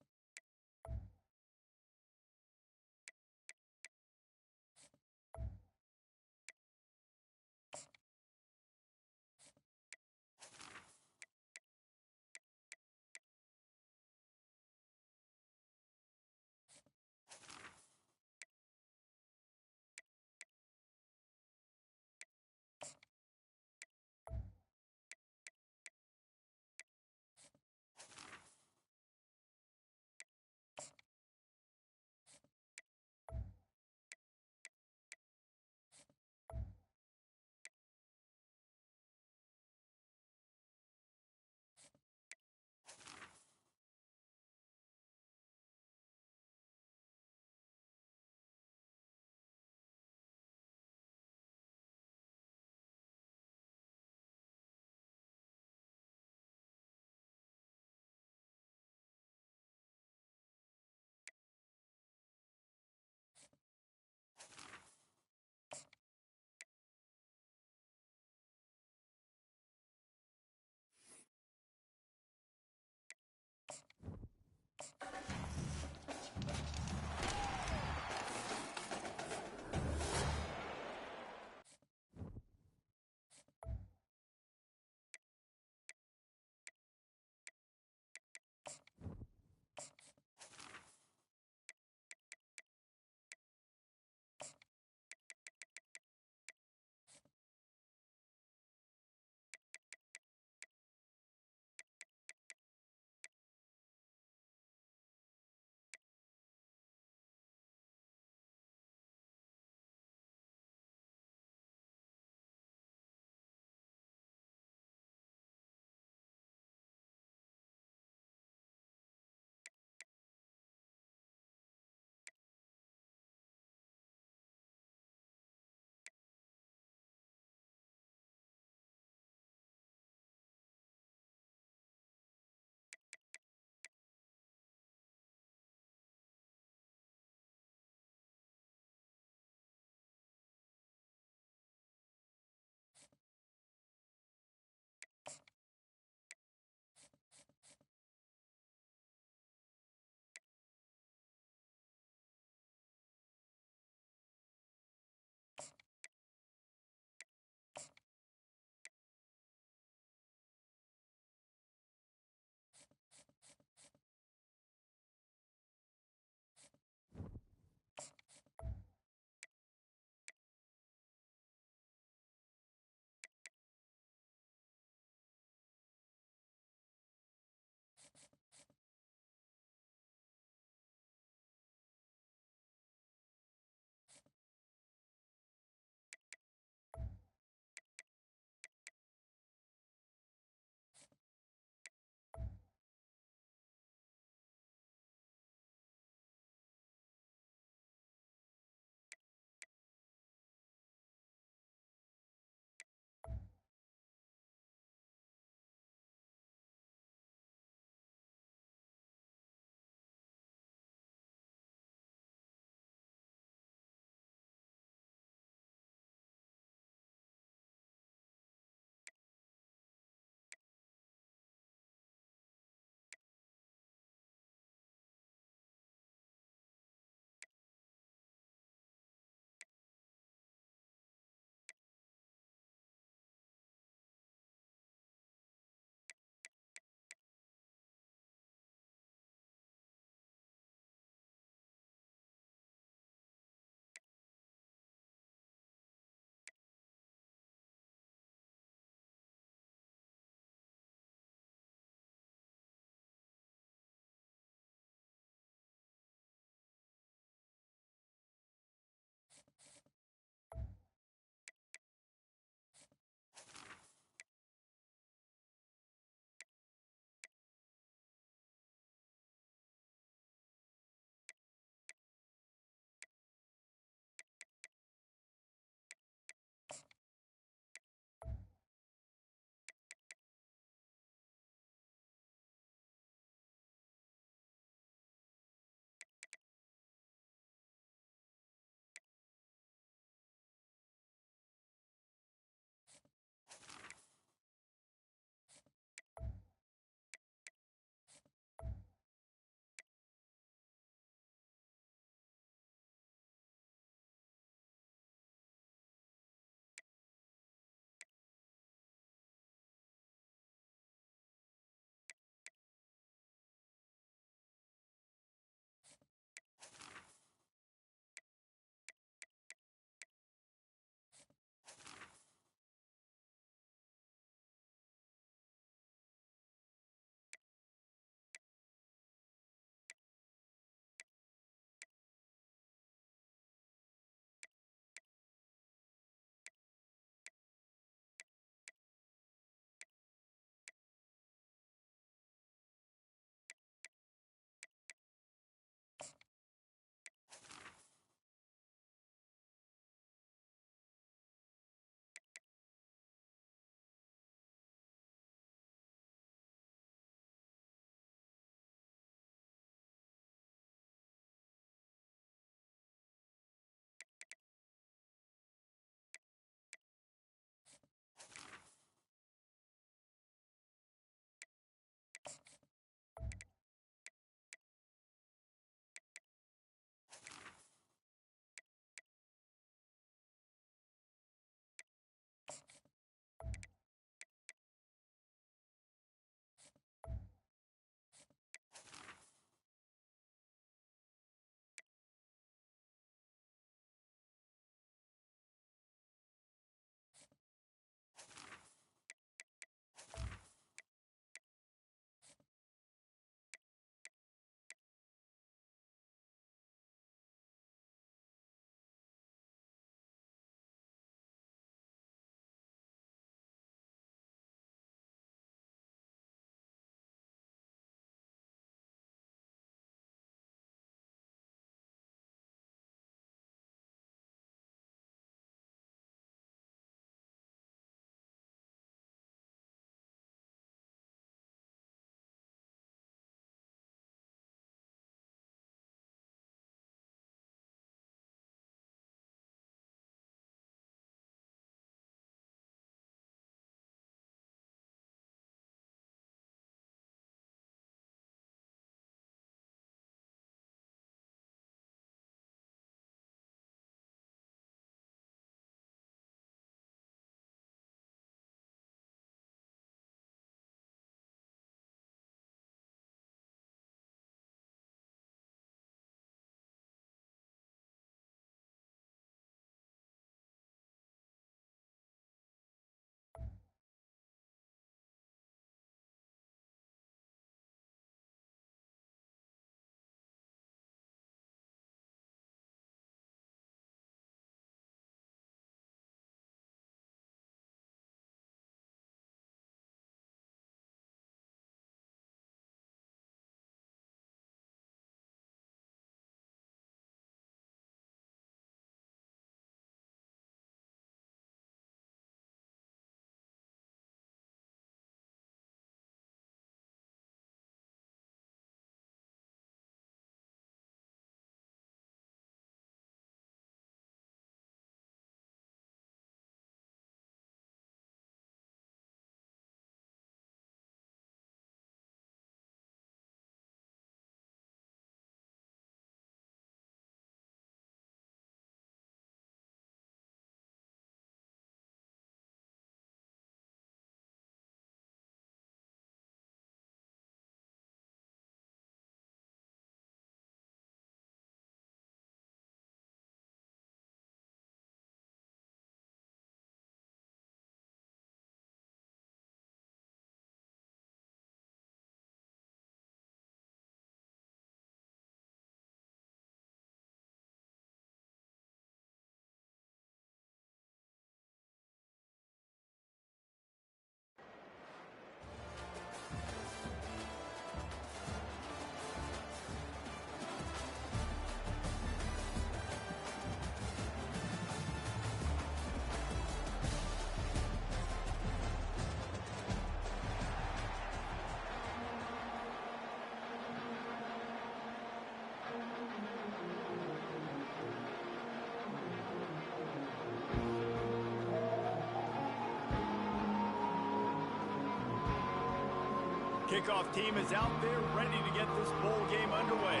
Kickoff team is out there ready to get this bowl game underway.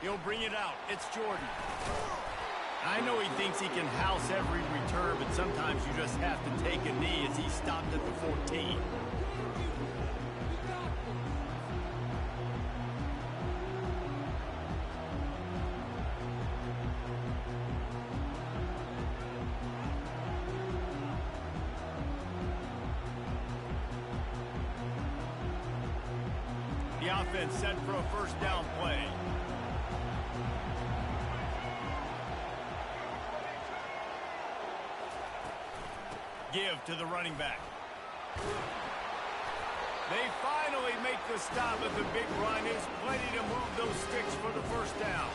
He'll bring it out. It's Jordan. I know he thinks he can house every return, but sometimes you just have to take a knee as he stopped at the 14. The offense set for a first down play. Give to the running back. They finally make the stop at the big run. Is plenty to move those sticks for the first down.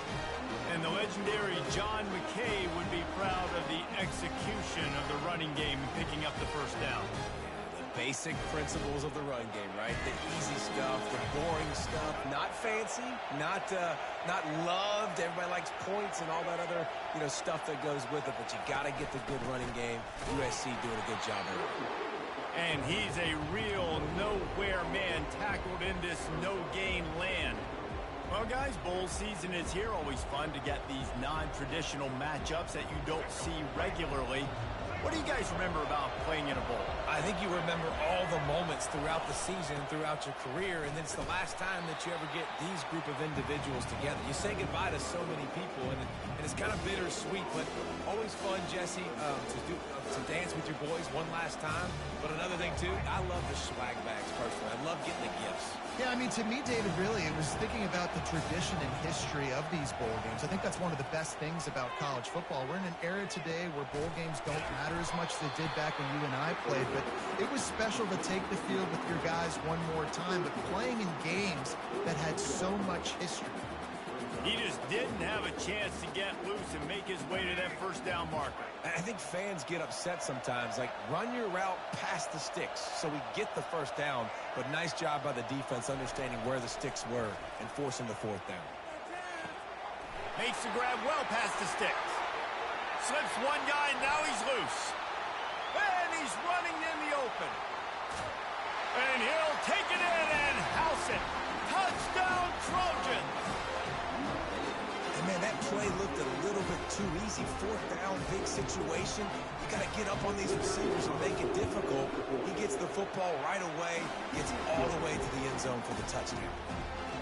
And the legendary John McKay would be proud of the execution of the running game in picking up the first down. Basic principles of the run game, right? The easy stuff, the boring stuff, not fancy, not loved. Everybody likes points and all that other, stuff that goes with it. But you got to get the good running game. USC doing a good job of it. And he's a real nowhere man tackled in this no-gain land. Well, guys, bowl season is here. Always fun to get these non-traditional matchups that you don't see regularly. What do you guys remember about playing in a bowl? I think you remember all the moments throughout the season, throughout your career, and it's the last time that you ever get these group of individuals together. You say goodbye to so many people, and it's kind of bittersweet, but always fun, Jesse, to dance with your boys one last time. But another thing, too, I love the swag bags, personally. I love getting the gifts. Yeah, I mean, to me, David, really, it was thinking about the tradition and history of these bowl games. I think that's one of the best things about college football. We're in an era today where bowl games don't matter as much as they did back when you and I played, but it was special to take the field with your guys one more time, but playing in games that had so much history. He just didn't have a chance to get loose and make his way to that first down marker. I think fans get upset sometimes, like run your route past the sticks so we get the first down, but nice job by the defense understanding where the sticks were and forcing the fourth down. Makes the grab well past the sticks. Slips one guy, now he's loose. And he's running in the open. And he'll take it in and house it. Touchdown, Trojans! Man, that play looked a little bit too easy. Fourth down, big situation. You got to get up on these receivers and make it difficult. He gets the football right away, gets it all the way to the end zone for the touchdown.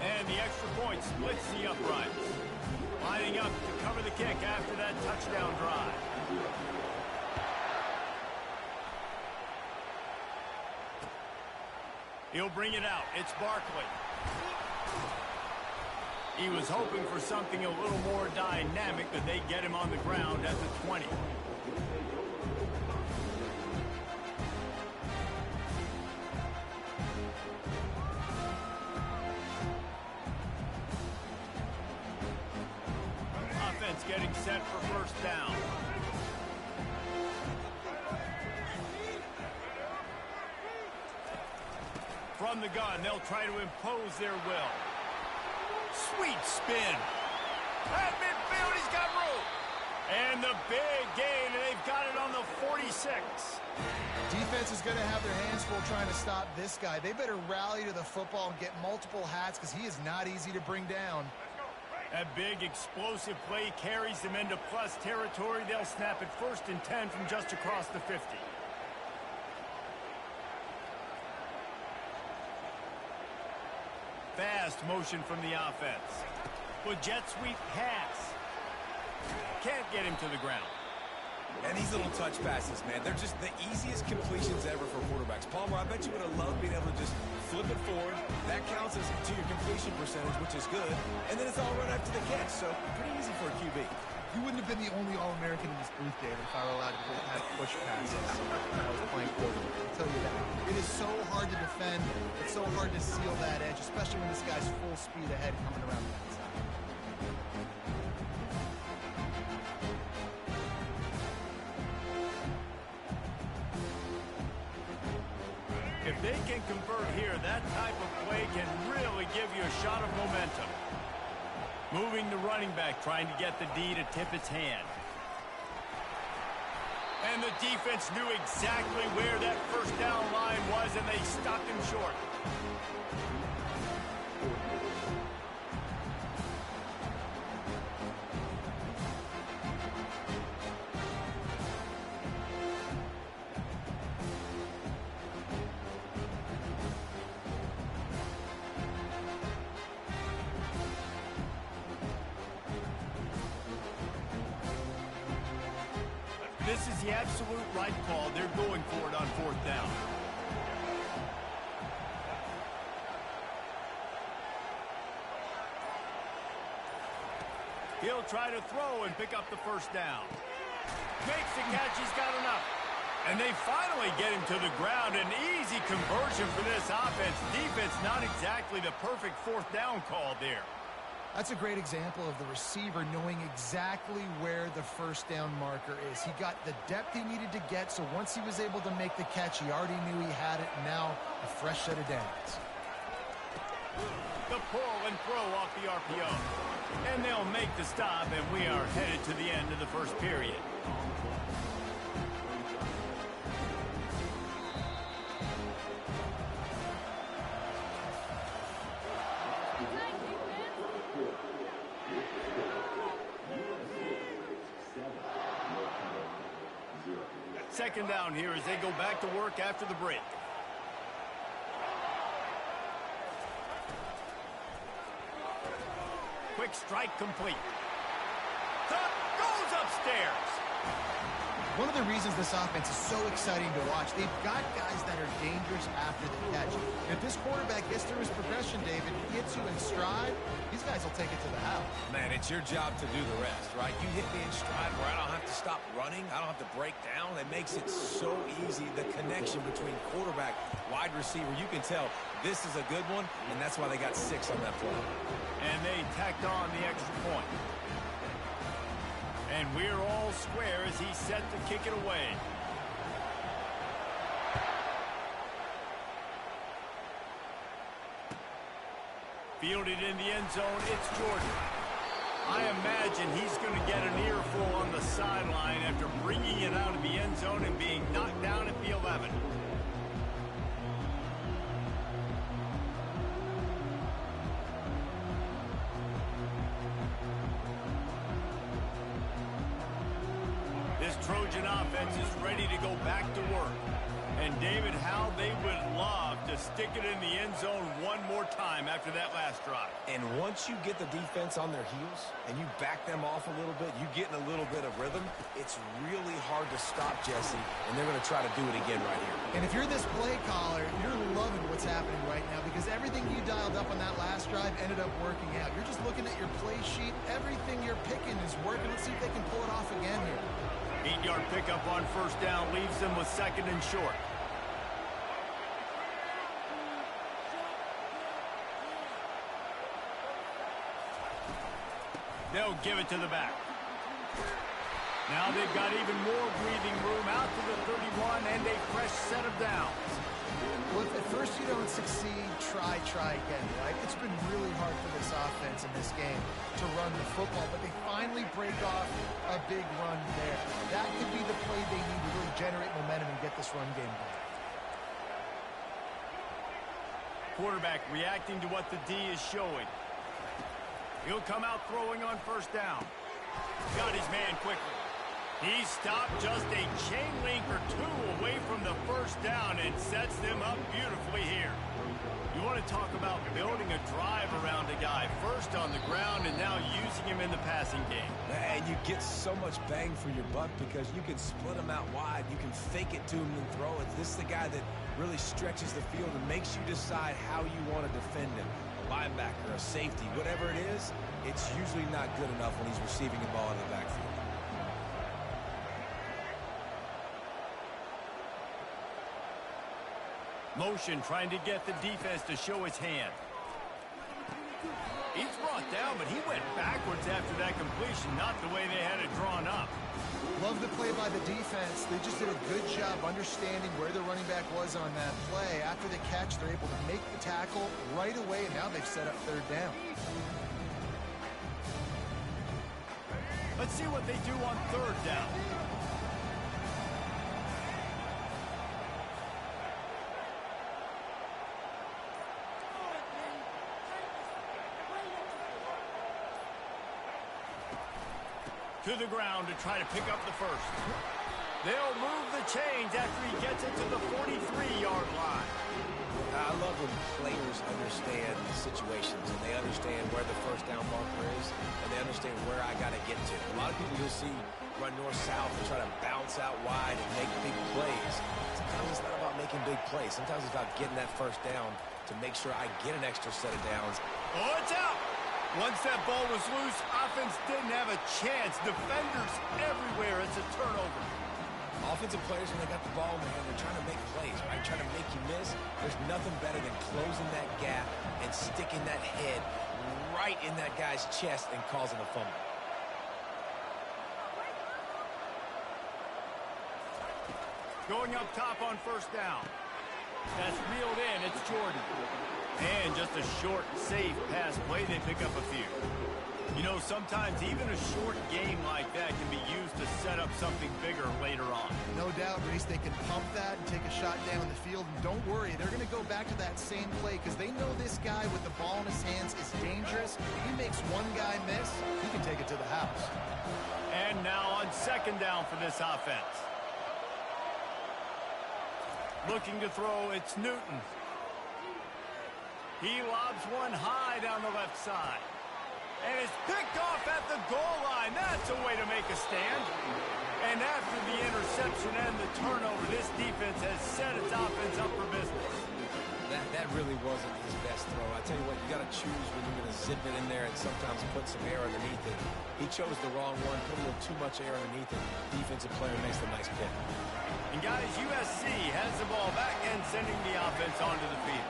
And the extra point splits the uprights. Lining up to cover the kick after that touchdown drive. He'll bring it out. It's Barkley. He was hoping for something a little more dynamic, but they get him on the ground at the 20. Offense getting set for first down. From the gun, they'll try to impose their will. Sweet spin. At midfield, he's got room. And the big gain, and they've got it on the 46. Defense is going to have their hands full trying to stop this guy. They better rally to the football and get multiple hats because he is not easy to bring down. That big explosive play carries them into plus territory. They'll snap it 1st and 10 from just across the 50. Fast motion from the offense. With jet sweep pass. Can't get him to the ground. And these little touch passes, man, they're just the easiest completions ever for quarterbacks. Palmer, I bet you would have loved being able to just flip it forward. That counts as to your completion percentage, which is good. And then it's all run after the catch, so pretty easy for a QB. You wouldn't have been the only All-American in this booth, David, if I were allowed to have push passes when I was playing quarterback. I'll tell you that. It is so hard to defend. It's so hard to seal that edge, especially when this guy's full speed ahead coming around the outside. If they can convert here, that type of play can really give you a shot of momentum. Moving the running back, trying to get the D to tip its hand. And the defense knew exactly where that first down line was, and they stopped him short. This is the absolute right call. They're going for it on fourth down. He'll try to throw and pick up the first down. Makes the catch. He's got enough. And they finally get him to the ground. An easy conversion for this offense. Defense, not exactly the perfect fourth down call there. That's a great example of the receiver knowing exactly where the first down marker is. He got the depth he needed to get, so once he was able to make the catch, he already knew he had it. Now, a fresh set of downs. The pull and throw off the RPO. And they'll make the stop, and we are headed to the end of the first period. Second down here as they go back to work after the break. Quick strike complete. Goes upstairs. One of the reasons this offense is so exciting to watch, they've got guys that are dangerous after the catch. If this quarterback gets through his progression, David, gets you in stride, these guys will take it to the house. Man, it's your job to do the rest, right? You hit me in stride where I don't have to stop running. I don't have to break down. It makes it so easy, the connection between quarterback, wide receiver. You can tell this is a good one, and that's why they got 6 on that play. And they tacked on the extra point. And we're all square as he's set to kick it away. Fielded in the end zone, it's Jordan. I imagine he's going to get an earful on the sideline after bringing it out of the end zone and being knocked down at the 11. This Trojan offense is ready to go back to work. And, David, how they would love to stick it in the end zone one more time after that last drive. And once you get the defense on their heels and you back them off a little bit, you get in a little bit of rhythm, it's really hard to stop, Jesse, and they're going to try to do it again right here. And if you're this play caller, you're loving what's happening right now because everything you dialed up on that last drive ended up working out. You're just looking at your play sheet. Everything you're picking is working. Let's see if they can pull it off again here. 8-yard pickup on first down leaves them with second and short. They'll give it to the back. Now they've got even more breathing room out to the 31 and a fresh set of downs. Well, if at first you don't succeed, try again, right? It's been really hard for this offense in this game to run the football, but they finally break off a big run there. That could be the play they need to really generate momentum and get this run game going. Quarterback reacting to what the D is showing. He'll come out throwing on first down. Got his man quickly. He stopped just a chain link or two away from the first down and sets them up beautifully here. You want to talk about building a drive around a guy first on the ground and now using him in the passing game. And you get so much bang for your buck because you can split him out wide. You can fake it to him and throw it. This is the guy that really stretches the field and makes you decide how you want to defend him. A linebacker, a safety, whatever it is, it's usually not good enough when he's receiving the ball in the backfield. Motion trying to get the defense to show his hand. He's brought down, but he went backwards after that completion, not the way they had it drawn up. Love the play by the defense. They just did a good job understanding where the running back was on that play. After the catch, they're able to make the tackle right away, and now they've set up third down. Let's see what they do on third down. To the ground to try to pick up the first. They'll move the chains after he gets it to the 43-yard line. I love when players understand the situations and they understand where the first down marker is and they understand where I got to get to. A lot of people you'll see run north-south and try to bounce out wide and make big plays. Sometimes it's not about making big plays. Sometimes it's about getting that first down to make sure I get an extra set of downs. Oh, it's out! Once that ball was loose, offense didn't have a chance. Defenders everywhere. It's a turnover. Offensive players, when they got the ball in their hand, they're trying to make plays, right? Trying to make you miss. There's nothing better than closing that gap and sticking that head right in that guy's chest and causing a fumble. Going up top on first down. That's reeled in. It's Jordan. And just a short, safe pass play. They pick up a few. You know, sometimes even a short game like that can be used to set up something bigger later on. No doubt, Reese, they can pump that and take a shot down the field. And don't worry, they're going to go back to that same play because they know this guy with the ball in his hands is dangerous. If he makes one guy miss, he can take it to the house. And now on second down for this offense. Looking to throw, it's Newton. He lobs one high down the left side. And it's picked off at the goal line. That's a way to make a stand. And after the interception and the turnover, this defense has set its offense up for business. That really wasn't his best throw. I tell you what, you got to choose when you're going to zip it in there and sometimes put some air underneath it. He chose the wrong one, put a little too much air underneath it. Defensive player makes the nice pick. And guys, USC has the ball back and sending the offense onto the field.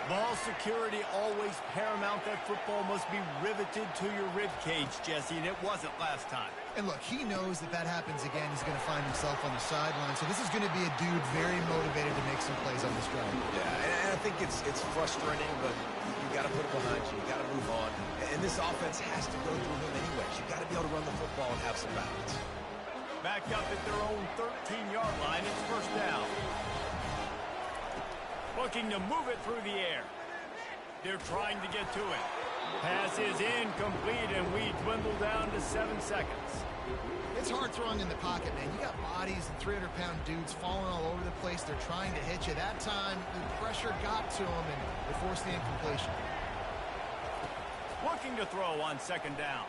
Ball security always paramount. That football must be riveted to your rib cage, Jesse, and it wasn't last time. And look, he knows that happens again. He's going to find himself on the sideline. So this is going to be a dude very motivated to make some plays on this drive. Yeah, and I think it's frustrating, but you got to put it behind you. You got to move on. And this offense has to go through him anyways. You got to be able to run the football and have some balance. Back up at their own 13-yard line. It's first down. Looking to move it through the air. They're trying to get to it. Pass is incomplete, and we dwindle down to 7 seconds. It's hard throwing in the pocket, man. You got bodies and 300-pound dudes falling all over the place. They're trying to hit you. That time, the pressure got to them, and they forced the incompletion. Looking to throw on second down.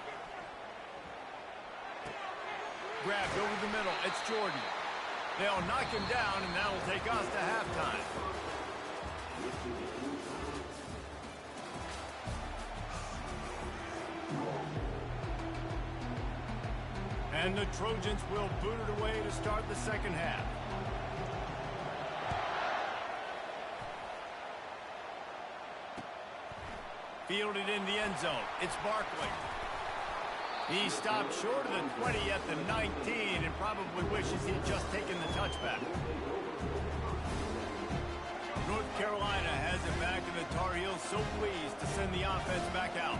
Grabbed over the middle. It's Jordan. They'll knock him down, and that'll take us to halftime. And the Trojans will boot it away to start the second half. Fielded in the end zone. It's Barkley. He stopped short of the 20 at the 19 and probably wishes he'd just taken the touchback. North Carolina has it back, and the Tar Heels so pleased to send the offense back out.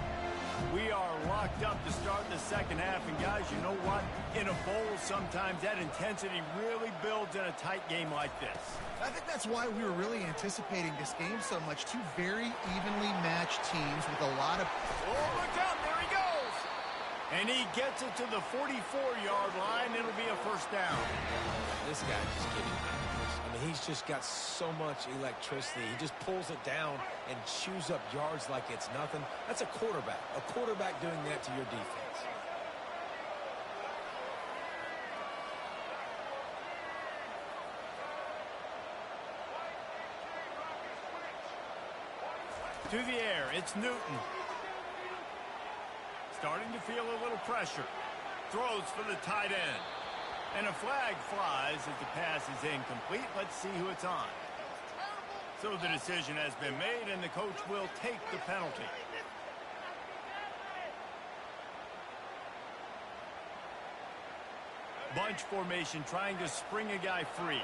We are locked up to start the second half, and guys, you know what? In a bowl, sometimes that intensity really builds in a tight game like this. I think that's why we were really anticipating this game so much. Two very evenly matched teams with a lot of... Oh, look out, there he goes! And he gets it to the 44-yard line. It'll be a first down. This guy just getting he's just got so much electricity. He just pulls it down and chews up yards like it's nothing. That's a quarterback. A quarterback doing that to your defense. To the air, it's Newton. Starting to feel a little pressure. Throws for the tight end. And a flag flies as the pass is incomplete. Let's see who it's on. So the decision has been made, and the coach will take the penalty. Bunch formation, trying to spring a guy free.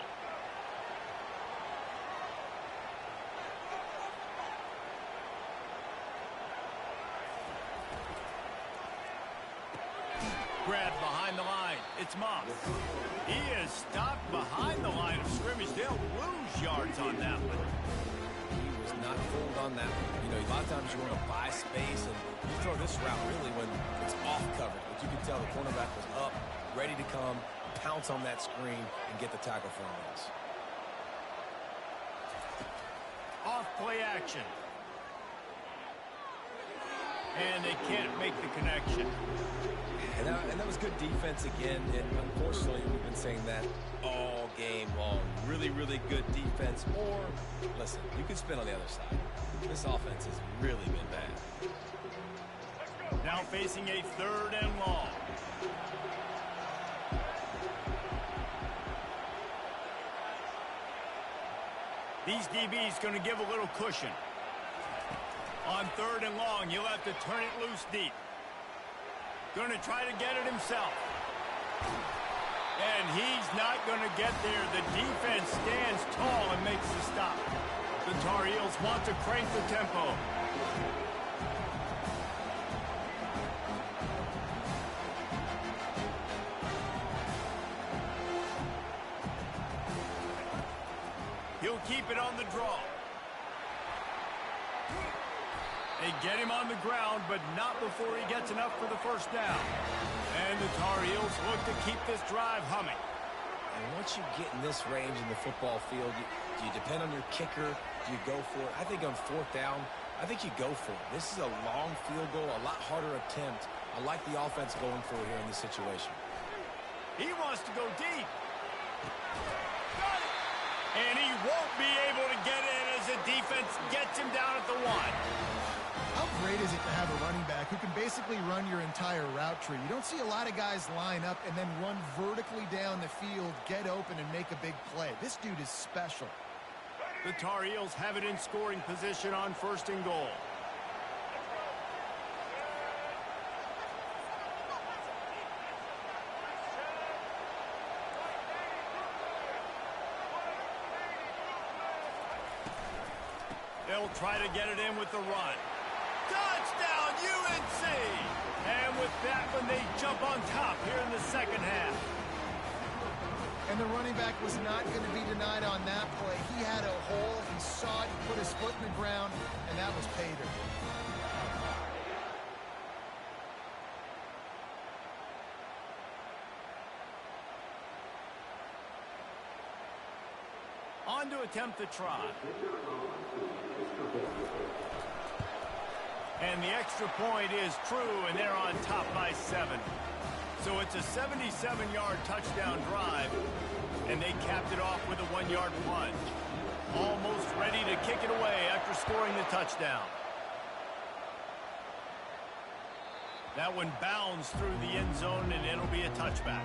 Grabbed behind the line. It's Moss. He is stopped behind the line of scrimmage. They'll lose yards on that one. He was not fooled on that one. You know, a lot of times you want to buy space, and you throw this route really when it's off coverage. But you can tell the cornerback was up, ready to come, pounce on that screen, and get the tackle for a loss. Off play action. And they can't make the connection. And that was good defense again, and unfortunately, we've been saying that all game long. Really, really good defense, or, listen, you can spin on the other side. This offense has really been bad. Now facing a 3rd and long. These DBs going to give a little cushion. On 3rd and long, you'll have to turn it loose deep. Going to try to get it himself. And he's not going to get there. The defense stands tall and makes the stop. The Tar Heels want to crank the tempo. He'll keep it on the draw. They get him on the ground, but not before he gets enough for the first down. And the Tar Heels look to keep this drive humming. And once you get in this range in the football field, do you depend on your kicker? Do you go for it? I think on 4th down, I think you go for it. This is a long field goal, a lot harder attempt. I like the offense going for it here in this situation. He wants to go deep. Got it. And he won't be able to get in as the defense gets him down at the 1. How great is it to have a running back who can basically run your entire route tree? You don't see a lot of guys line up and then run vertically down the field, get open, and make a big play. This dude is special. The Tar Heels have it in scoring position on 1st and goal. They'll try to get it in with the run. Touchdown, UNC! And with that one, they jump on top here in the 2nd half. And the running back was not going to be denied on that play. He had a hole, he saw it, he put his foot in the ground, and that was pay dirt. On to attempt the try. And the extra point is true, and they're on top by 7. So it's a 77-yard touchdown drive, and they capped it off with a 1-yard plunge. Almost ready to kick it away after scoring the touchdown. That one bounds through the end zone, and it'll be a touchback.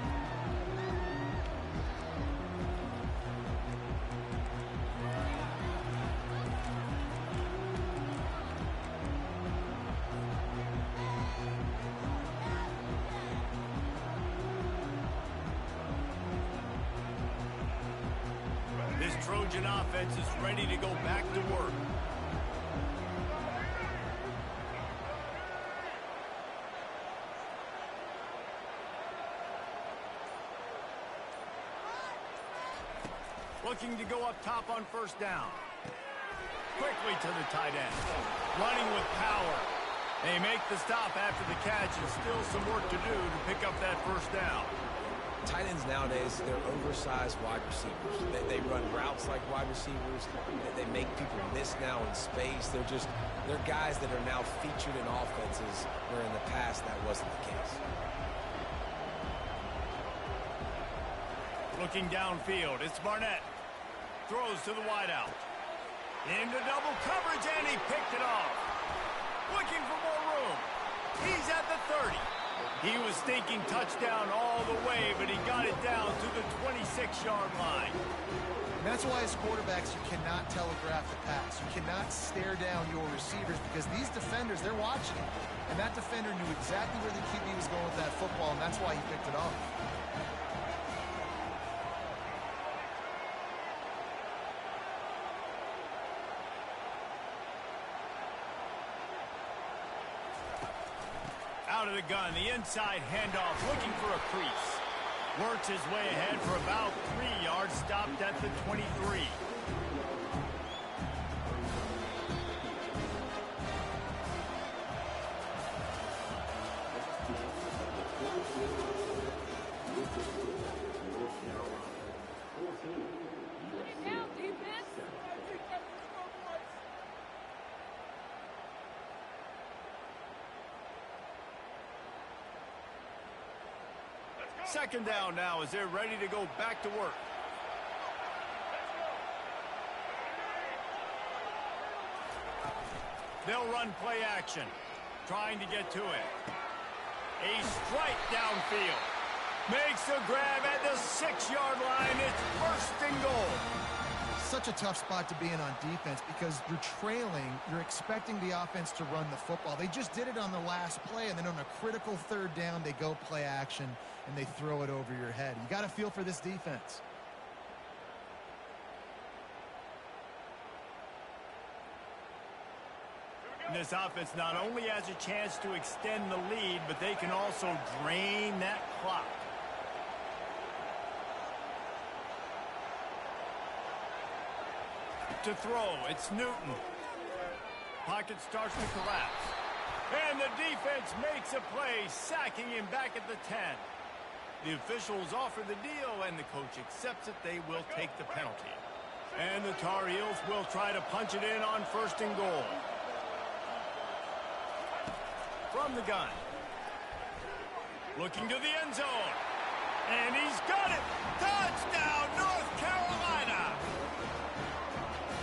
Trojan offense is ready to go back to work. Looking to go up top on 1st down. Quickly to the tight end. Running with power. They make the stop after the catch, and still some work to do to pick up that 1st down. Tight ends nowadays, they're oversized wide receivers. They run routes like wide receivers. They make people miss now in space. They're guys that are now featured in offenses where in the past that wasn't the case. Looking downfield, it's Barnett. Throws to the wideout. Into double coverage, and he picked it off. Looking for more room. He's at the 30. He was thinking touchdown all the way, but he got it down to the 26-yard line. And that's why as quarterbacks, you cannot telegraph the pass. You cannot stare down your receivers because these defenders, they're watching it. And that defender knew exactly where the QB was going with that football, and that's why he picked it off. Out of the gun, the inside handoff, looking for a crease. Works his way ahead for about 3 yards, stopped at the 23. Second down now as they're ready to go back to work. They'll run play action, trying to get to it. A strike downfield. Makes a grab at the 6-yard line. It's first and goal. Such a tough spot to be in on defense because you're trailing. You're expecting the offense to run the football. They just did it on the last play, and then on a critical third down, they go play action, and they throw it over your head. You got to feel for this defense. This offense not only has a chance to extend the lead, but they can also drain that clock. To throw, it's Newton. Pocket starts to collapse. And the defense makes a play, sacking him back at the 10. The officials offer the deal, and the coach accepts it. They will take the penalty. And the Tar Heels will try to punch it in on first and goal. From the gun. Looking to the end zone. And he's got it! Touchdown, North Carolina!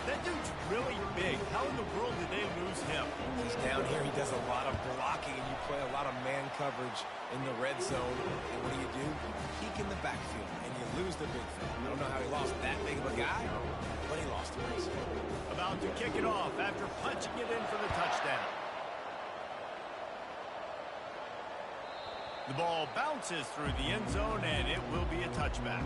That dude's really big. How in the world did they lose him? He's down here. He does a lot of blocking, and you play a lot of man coverage in the red zone. And what do? You peek in the backfield, and you lose the big thing. I don't know how he lost that big of a guy, but he lost him. About to kick it off after punching it in for the touchdown. The ball bounces through the end zone, and it will be a touchback.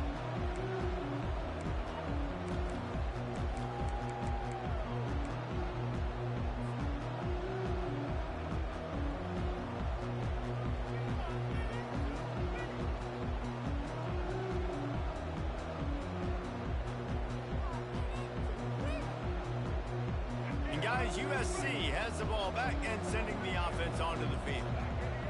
And guys, USC has the ball back and sending the offense onto the field.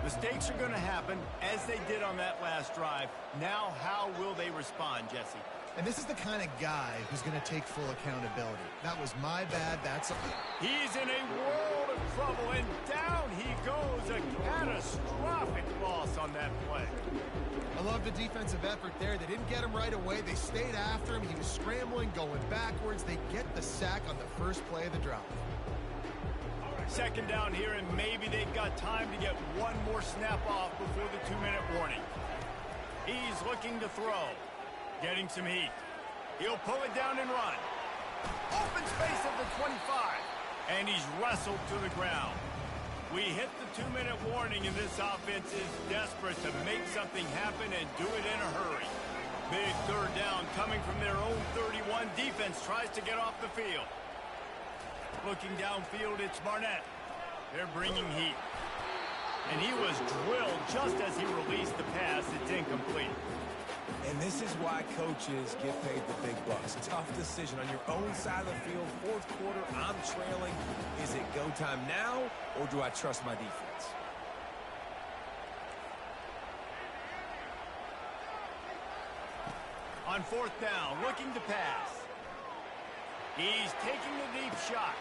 Mistakes are going to happen, as they did on that last drive. Now, how will they respond, Jesse? And this is the kind of guy who's going to take full accountability. That was my bad. That's a... He's in a world of trouble, and down he goes. A catastrophic loss on that play. I love the defensive effort there. They didn't get him right away. They stayed after him. He was scrambling, going backwards. They get the sack on the first play of the drive. Second down here, and maybe they've got time to get one more snap off before the 2-minute warning. He's looking to throw. Getting some heat. He'll pull it down and run. Open space at the 25. And he's wrestled to the ground. We hit the 2-minute warning, and this offense is desperate to make something happen and do it in a hurry. Big third down coming from their own 31. Defense tries to get off the field. Looking downfield, it's Barnett. They're bringing heat. And he was drilled just as he released the pass. It's incomplete. And this is why coaches get paid the big bucks. Tough decision on your own side of the field. Fourth quarter, I'm trailing. Is it go time now, or do I trust my defense? On fourth down, looking to pass. He's taking the deep shot.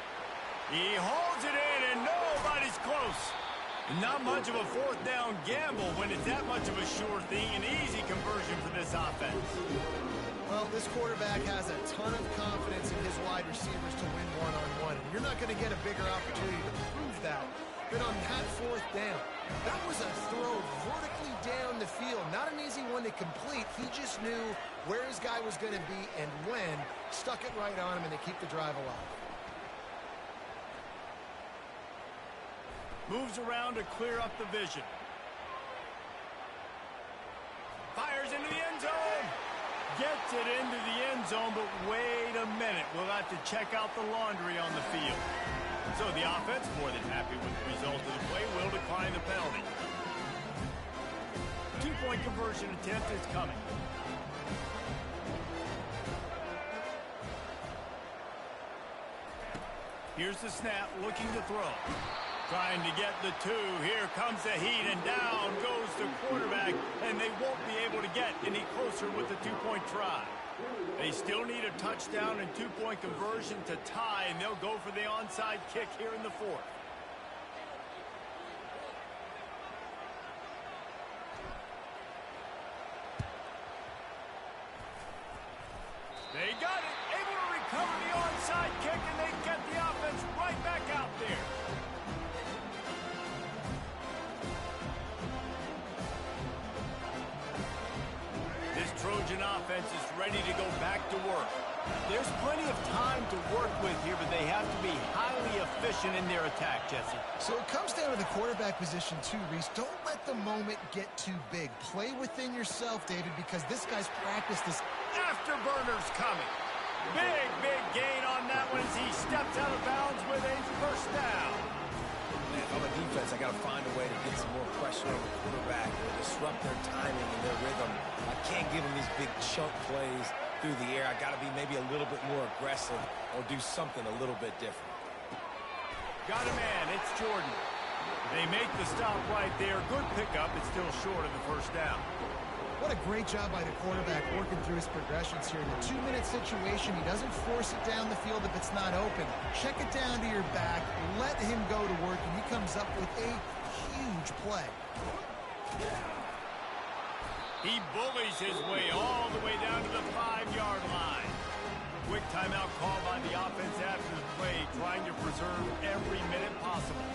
He holds it in, and nobody's close. Not much of a fourth down gamble when it's that much of a sure thing. An easy conversion for this offense. Well, this quarterback has a ton of confidence in his wide receivers to win one-on-one. And you're not going to get a bigger opportunity to prove that than on that fourth down. That was a throw vertically down the field. Not an easy one to complete. He just knew where his guy was going to be and when. Stuck it right on him, and they keep the drive alive. Moves around to clear up the vision. Fires into the end zone. Gets it into the end zone, but wait a minute. We'll have to check out the laundry on the field. So the offense, more than happy with the result of the play, will decline the penalty. 2-point conversion attempt is coming. Here's the snap, looking to throw. Trying to get the 2. Here comes the heat, and down goes the quarterback, and they won't be able to get any closer with the 2-point try. They still need a touchdown and 2-point conversion to tie, and they'll go for the onside kick here in the fourth. Trojan offense is ready to go back to work. There's plenty of time to work with here, but they have to be highly efficient in their attack, Jesse. So it comes down to the quarterback position too, Reese. Don't let the moment get too big. Play within yourself, David, because this guy's practiced this. Afterburners coming. Big gain on that one as he steps out of bounds with a first down. Man, on the defense, I got to find a way to get some more pressure on the quarterback or disrupt their timing and their rhythm. I can't give them these big chunk plays through the air. I got to be maybe a little bit more aggressive or do something a little bit different. Got a man. It's Jordan. They make the stop right there. Good pickup. It's still short of the first down. What a great job by the quarterback working through his progressions here. In a 2-minute situation, he doesn't force it down the field if it's not open. Check it down to your back, let him go to work, and he comes up with a huge play. He bullies his way all the way down to the 5-yard line. Quick timeout call by the offense after the play, trying to preserve every minute possible.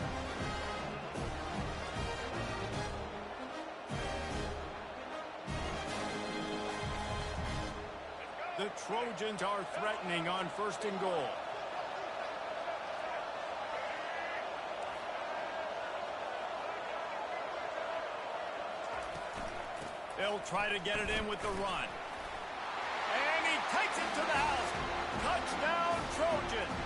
The Trojans are threatening on 1st and goal. They'll try to get it in with the run. And he takes it to the house. Touchdown, Trojans.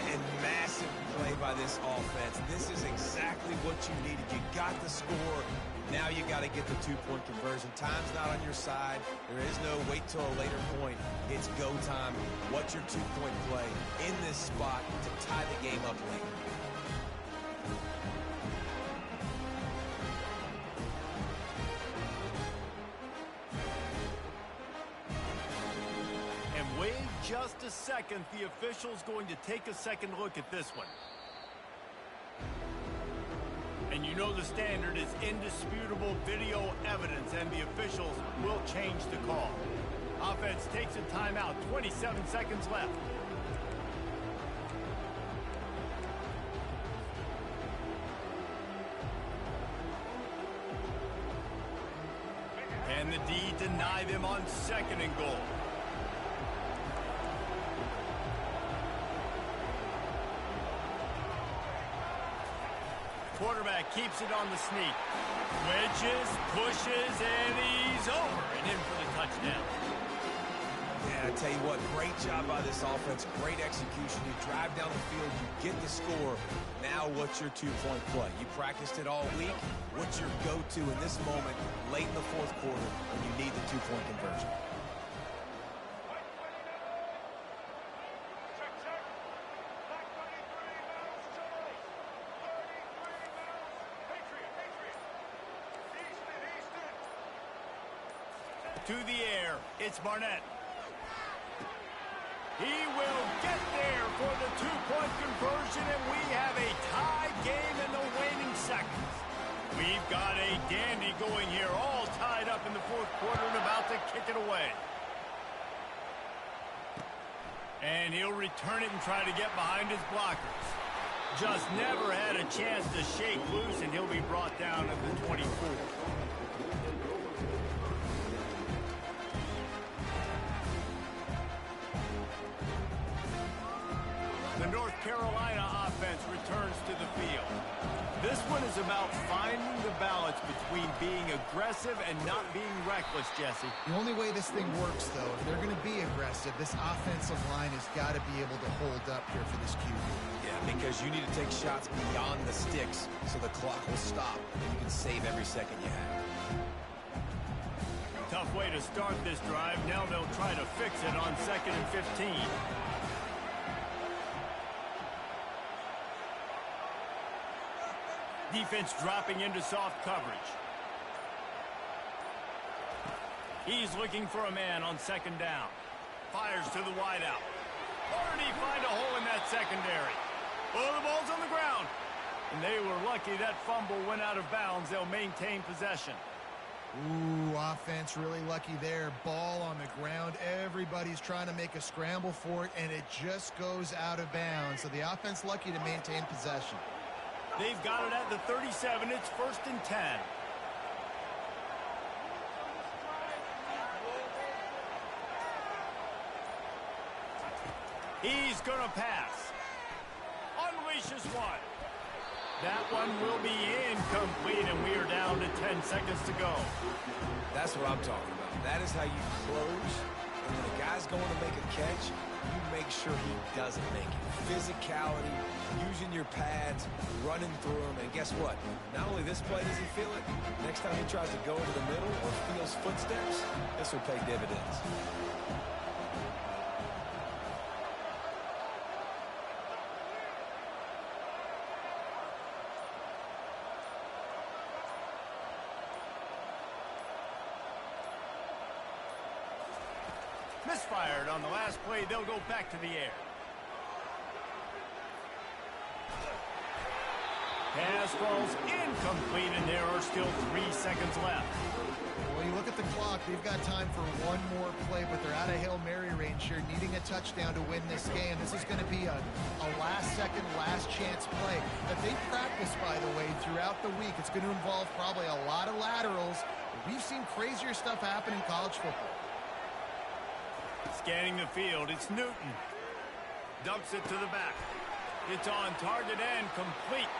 And massive play by this offense. This is exactly what you needed. You got the score. Now you got to get the 2-point conversion. Time's not on your side. There is no wait till a later point. It's go time. What's your 2-point play in this spot to tie the game up late? And wait just a second. The official's going to take a second look at this one. And you know the standard is indisputable video evidence, and the officials will change the call. Offense takes a timeout, 27 seconds left. And the D deny them on 2nd and goal. Quarterback keeps it on the sneak. Wedges, pushes, and he's over and in for the touchdown. Yeah, I tell you what, great job by this offense. Great execution. You drive down the field, you get the score. Now what's your 2-point play? You practiced it all week. What's your go-to in this moment, late in the 4th quarter, when you need the 2-point conversion? To the air, it's Barnett. He will get there for the 2-point conversion, and we have a tie game in the waning seconds. We've got a dandy going here, all tied up in the 4th quarter and about to kick it away. And he'll return it and try to get behind his blockers. Just never had a chance to shake loose, and he'll be brought down at the 24. The North Carolina offense returns to the field. This one is about finding the balance between being aggressive and not being reckless, Jesse. The only way this thing works, though, if they're going to be aggressive, this offensive line has got to be able to hold up here for this QB. Yeah, because you need to take shots beyond the sticks so the clock will stop and you can save every second you have. Tough way to start this drive. Now they'll try to fix it on 2nd and 15. Defense dropping into soft coverage. He's looking for a man on 2nd down. Fires to the wideout. Or did he find a hole in that secondary? Oh, the ball's on the ground. And they were lucky that fumble went out of bounds. They'll maintain possession. Ooh, offense really lucky there. Ball on the ground. Everybody's trying to make a scramble for it, and it just goes out of bounds. So the offense lucky to maintain possession. They've got it at the 37. It's 1st and 10. He's gonna pass. Unleashes one. That one will be incomplete, and we are down to 10 seconds to go. That's what I'm talking about. That is how you close. And when a guy's going to make a catch, you make sure he doesn't make it. Physicality, using your pads, running through them. And guess what? Not only this play does he feel it, next time he tries to go into the middle or feels footsteps, this will pay dividends. Misfired on the last play. They'll go back to the air. Pass falls incomplete, and there are still 3 seconds left. Well, you look at the clock. They've got time for one more play, but they're out of Hail Mary range here, needing a touchdown to win this game. This is going to be a last-second, last-chance play that they practice, by the way, throughout the week. It's going to involve probably a lot of laterals. We've seen crazier stuff happen in college football. Scanning the field, it's Newton. Dumps it to the back. It's on target and complete.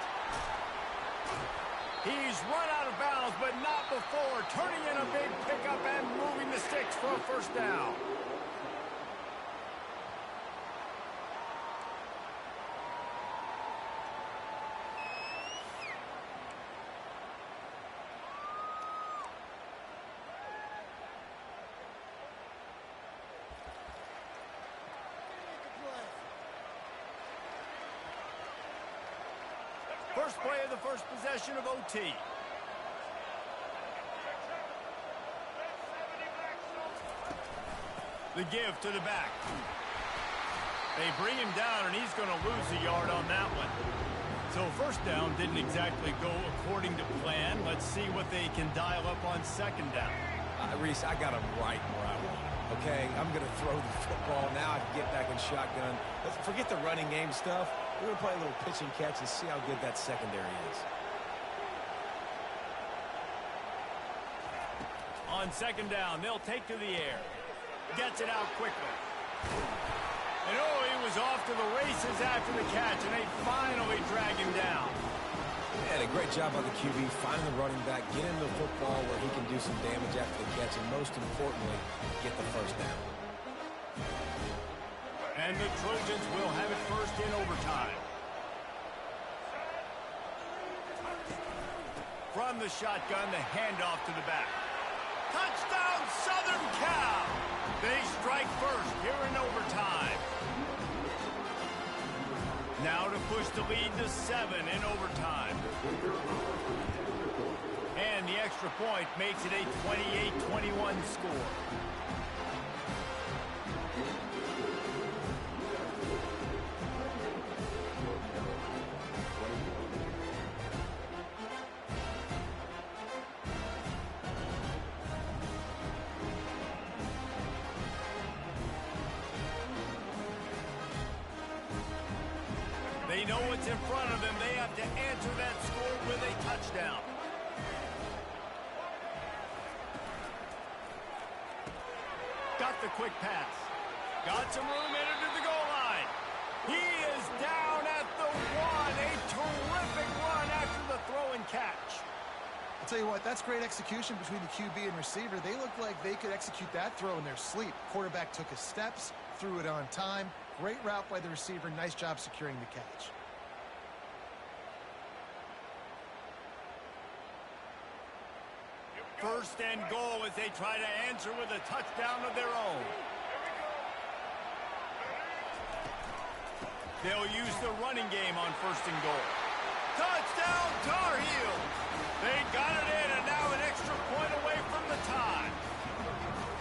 He's run out of bounds, but not before turning in a big pickup and moving the sticks for a first down. First play of the first possession of OT. The give to the back. They bring him down, and he's going to lose a yard on that one. So first down didn't exactly go according to plan. Let's see what they can dial up on second down. Reese, I got him right where I want him. Okay, I'm going to throw the football. Now I can get back in shotgun. Let's forget the running game stuff. We're going to play a little pitch and catch and see how good that secondary is. On second down, they'll take to the air. Gets it out quickly. And oh, he was off to the races after the catch, and they finally drag him down. Yeah, a great job by the QB, finding the running back, get him the football where he can do some damage after the catch, and most importantly, get the first down. And the Trojans will have it first in overtime. From the shotgun, the handoff to the back. Touchdown, Southern Cal! They strike first here in overtime. Now to push the lead to 7 in overtime. And the extra point makes it a 28-21 score. They know what's in front of them. They have to answer that score with a touchdown. Got the quick pass. Got some room, entered to the goal line. He is down at the 1. A terrific run after the throw and catch. I'll tell you what, that's great execution between the QB and receiver. They looked like they could execute that throw in their sleep. Quarterback took his steps, threw it on time. Great route by the receiver. Nice job securing the catch. First and goal as they try to answer with a touchdown of their own. They'll use the running game on first and goal. Touchdown, Tar Heels! They got it in, and now an extra point away from the tie.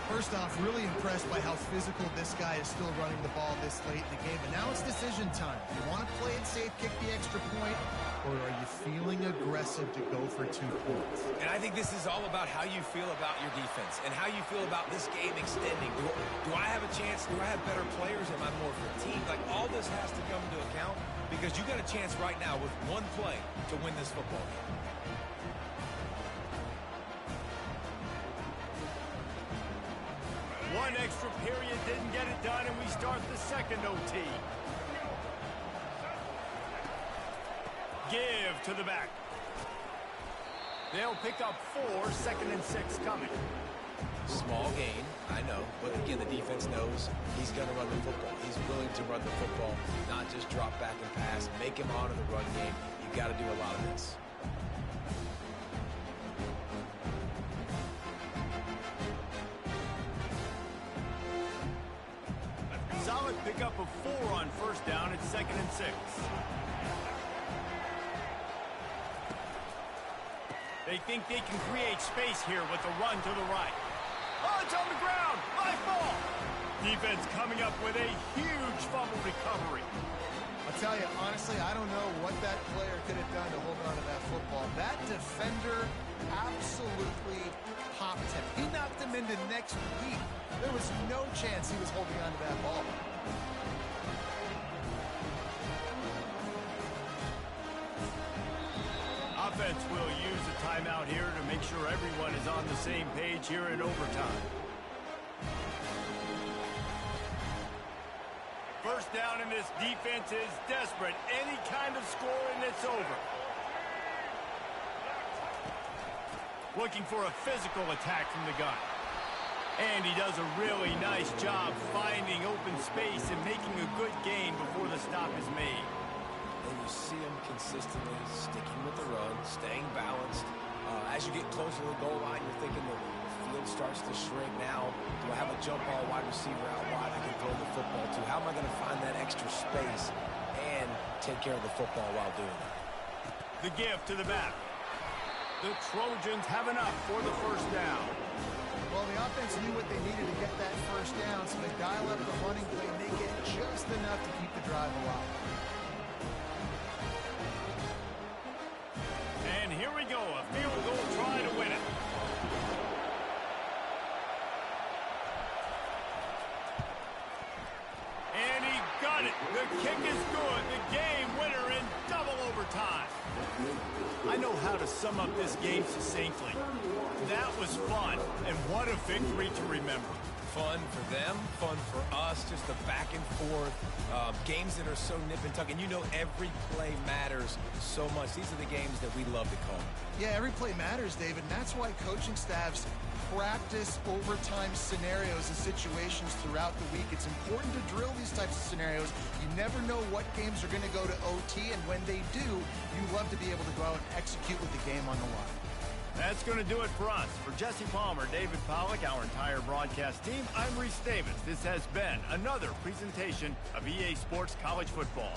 First off, really impressed by how physical this guy is still running the ball this late in the game. But now it's decision time. Do you want to play it safe, kick the extra point, or are you feeling aggressive to go for 2 points? And I think this is all about how you feel about your defense and how you feel about this game extending. Do I have a chance? Do I have better players? Am I more fatigued? Like, all this has to come into account because you got a chance right now with one play to win this football game. One extra period didn't get it done, and we start the second OT. Give to the back. They'll pick up 4, 2nd and 6 coming. Small gain, I know, but again, the defense knows he's going to run the football. He's willing to run the football, not just drop back and pass, make him honor the run game. You got to do a lot of this. Solid pickup of 4 on first down at 2nd and 6. They think they can create space here with a run to the right. Oh, it's on the ground. My fault. Defense coming up with a huge fumble recovery. I'll tell you, honestly, I don't know what that player could have done to hold on to that football. That defender absolutely popped him. He knocked him into next week. There was no chance he was holding on to that ball. Offense will use a timeout here to make sure everyone is on the same page here in overtime. First down, and this defense is desperate. Any kind of score, and it's over. Looking for a physical attack from the gun. And he does a really nice job finding open space and making a good gain before the stop is made. And you see him consistently sticking with the run, staying balanced. As you get closer to the goal line, you're thinking the field starts to shrink. Now, do I have a jump ball wide receiver out wide I can throw the football to? How am I going to find that extra space and take care of the football while doing it? The give to the back. The Trojans have enough for the first down. Well, the offense knew what they needed to get that first down, so they dial up the running play and they get just enough to keep the drive alive. And here we go, a field goal try to win it. And he got it. The kick is good. The game winner in double overtime. I know how to sum up this game succinctly. That was fun, and what a victory to remember. Fun for them, fun for us, just the back and forth, games that are so nip and tuck, and you know every play matters so much. These are the games that we love to call. Yeah, every play matters, David, and that's why coaching staffs practice overtime scenarios and situations throughout the week. It's important to drill these types of scenarios. You never know what games are going to go to OT, and when they do, you love to be able to go out and execute with the game on the line. That's going to do it for us. For Jesse Palmer, David Pollack, our entire broadcast team, I'm Reese Davis. This has been another presentation of EA Sports College Football.